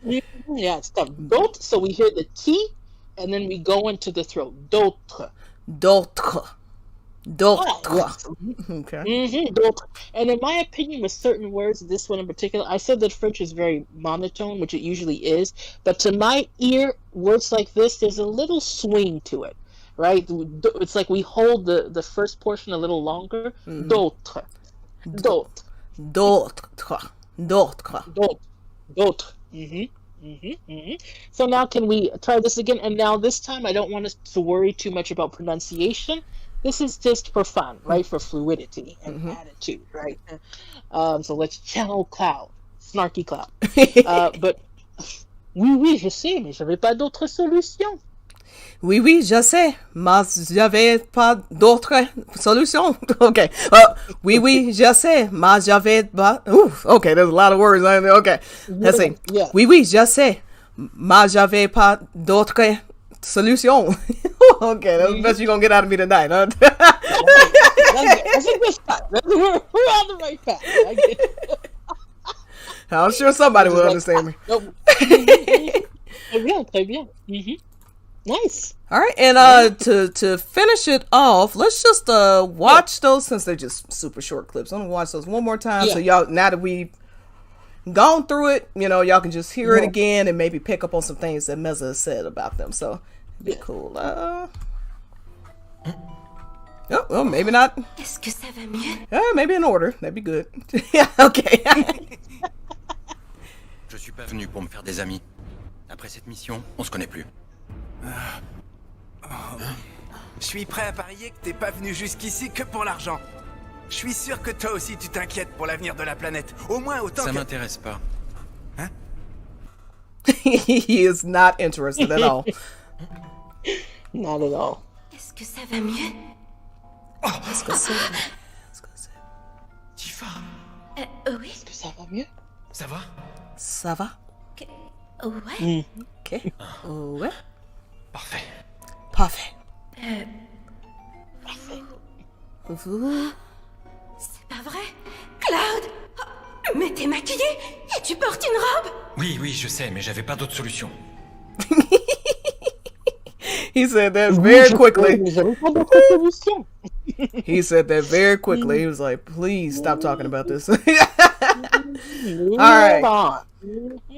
Yeah, it's tough. D'autres. So we hear the T, and then we go into the throat. D'autres. D'autres. D'autres. Okay. D'autres. And in my opinion, with certain words, this one in particular, I said that French is very monotone, which it usually is. But to my ear, words like this, there's a little swing to it, right? It's like we hold the first portion a little longer. D'autres. D'autres. D'autres. D'autres. D'autres. So now can we try this again? And now this time I don't want us to worry too much about pronunciation. This is just for fun, right? For fluidity and attitude, right? So let's channel Cloud, snarky Cloud. But oui, oui, je sais, mais j'avais pas d'autre solution. Oui, oui, je sais, mais j'avais pas d'autre solution. Okay. Oui, oui, je sais, mais j'avais pas. Oof. Okay, there's a lot of words. Okay. Let's see. Yeah. Oui, oui, je sais, mais j'avais pas d'autre solution. Okay, that's the best you're gonna get out of me tonight, huh? That's a good start. We're on the right path. I get it. I'm sure somebody will understand me. Nope. Très bien. Nice. All right, and to finish it off, let's just watch those, since they're just super short clips. I'm gonna watch those one more time, so y'all, now that we've gone through it, y'all can just hear it again and maybe pick up on some things that Mezza said about them. So it'd be cool. Oh, well, maybe not. Est-ce que ça va mieux? Maybe in order. That'd be good. Yeah, okay. Je suis pas venu pour me faire des amis. Après cette mission, on se connaît plus. Je suis prêt à parier que t'es pas venu jusqu'ici que pour l'argent. Je suis sûr que toi aussi tu t'inquiètes pour l'avenir de la planète. Au moins autant Ça que... m'intéresse pas. Hein? He is not interested at all. Not at all. Est-ce que ça va mieux? Let's go see. Tifa, Oui. Est-ce que ça va mieux? ça va? Ça va? Ouais. Ok. Ouais. Parfait. Parfait. Vous... C'est pas vrai? Cloud! Oh, mais t'es maquillée? Et tu portes une robe? Oui, oui, je sais, mais j'avais pas d'autre solution. He said that very quickly. J'avais pas d'autre solution. He said that very quickly. He was like, please stop talking about this. All right.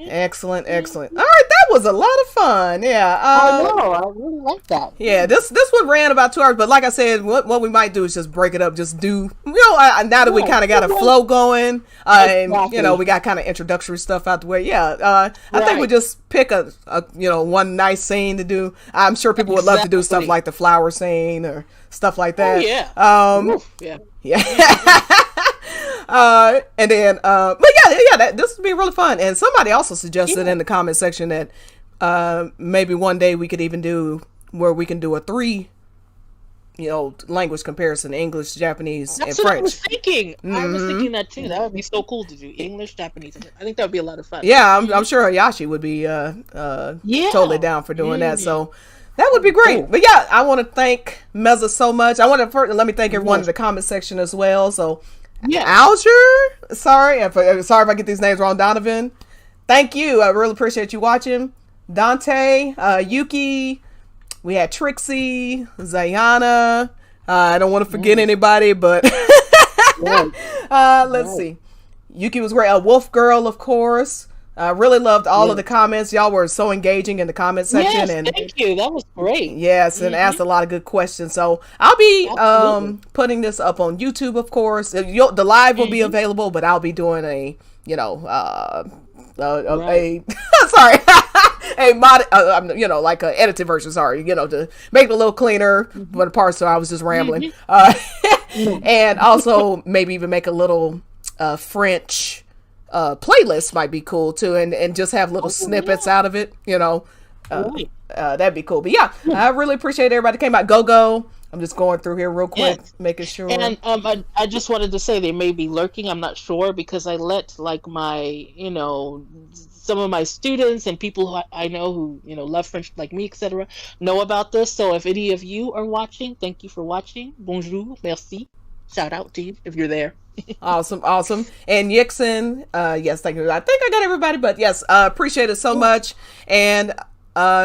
Excellent, excellent. All right, that was a lot of fun. Yeah. I know. I really like that. Yeah, this one ran about 2 hours, but like I said, what we might do is just break it up. Just do, now that we kind of got a flow going, and we got kind of introductory stuff out the way. Yeah, I think we just pick a one nice scene to do. I'm sure people would love to do stuff like the flower scene or stuff like that. Oh, yeah. Yeah. And then, but this would be really fun. And somebody also suggested in the comment section that maybe one day we could even do where we can do a 3 language comparison: English, Japanese, That's and what French. I was thinking. I was thinking that too. That would be so cool to do English, Japanese. I think that would be a lot of fun. Yeah, I'm sure Ayashi would be totally down for doing that. So that would be great. But yeah, I want to thank Mezza so much. I want to let me thank everyone in the comment section as well. So Alger, sorry if I get these names wrong. Donovan, thank you. I really appreciate you watching. Dante, Yuki, we had Trixie, Zayana. I don't want to forget anybody, but let's see. Yuki was great. Wolf Girl, of course. I really loved all of the comments. Y'all were so engaging in the comment section. Yes, and thank you. That was great. Yes, and asked a lot of good questions. So I'll be Absolutely. putting this up on YouTube, of course. The live will be available, but I'll be doing a, you know, Right. sorry, a mod, you know, like a edited version. Sorry, you know, to make it a little cleaner for the parts. So I was just rambling, and also maybe even make a little French playlist might be cool too, and just have little snippets out of it, you know. Right. That'd be cool. But yeah, I really appreciate everybody that came out. Go. I'm just going through here real quick, making sure. And I just wanted to say they may be lurking. I'm not sure because I let like my, you know, some of my students and people who I know who, you know, love French like me, etc., know about this. So if any of you are watching, thank you for watching. Bonjour, merci. Shout out to you if you're there. Awesome. And Yixon, yes, thank you. I think I got everybody, but yes, appreciate it so much. And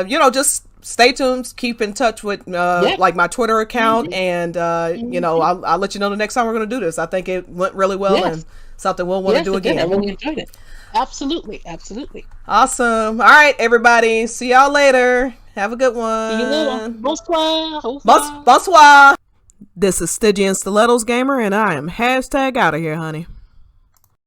you know, just stay tuned, keep in touch with like my Twitter account, and you know, I'll let you know the next time we're going to do this. I think it went really well, and something we'll want to do again. I really enjoyed it. Absolutely. Awesome. All right, everybody. See y'all later. Have a good one. See you later. Bonsoir. Bonsoir. This is Stygian Stilettos Gamer, and I am # out of here, honey.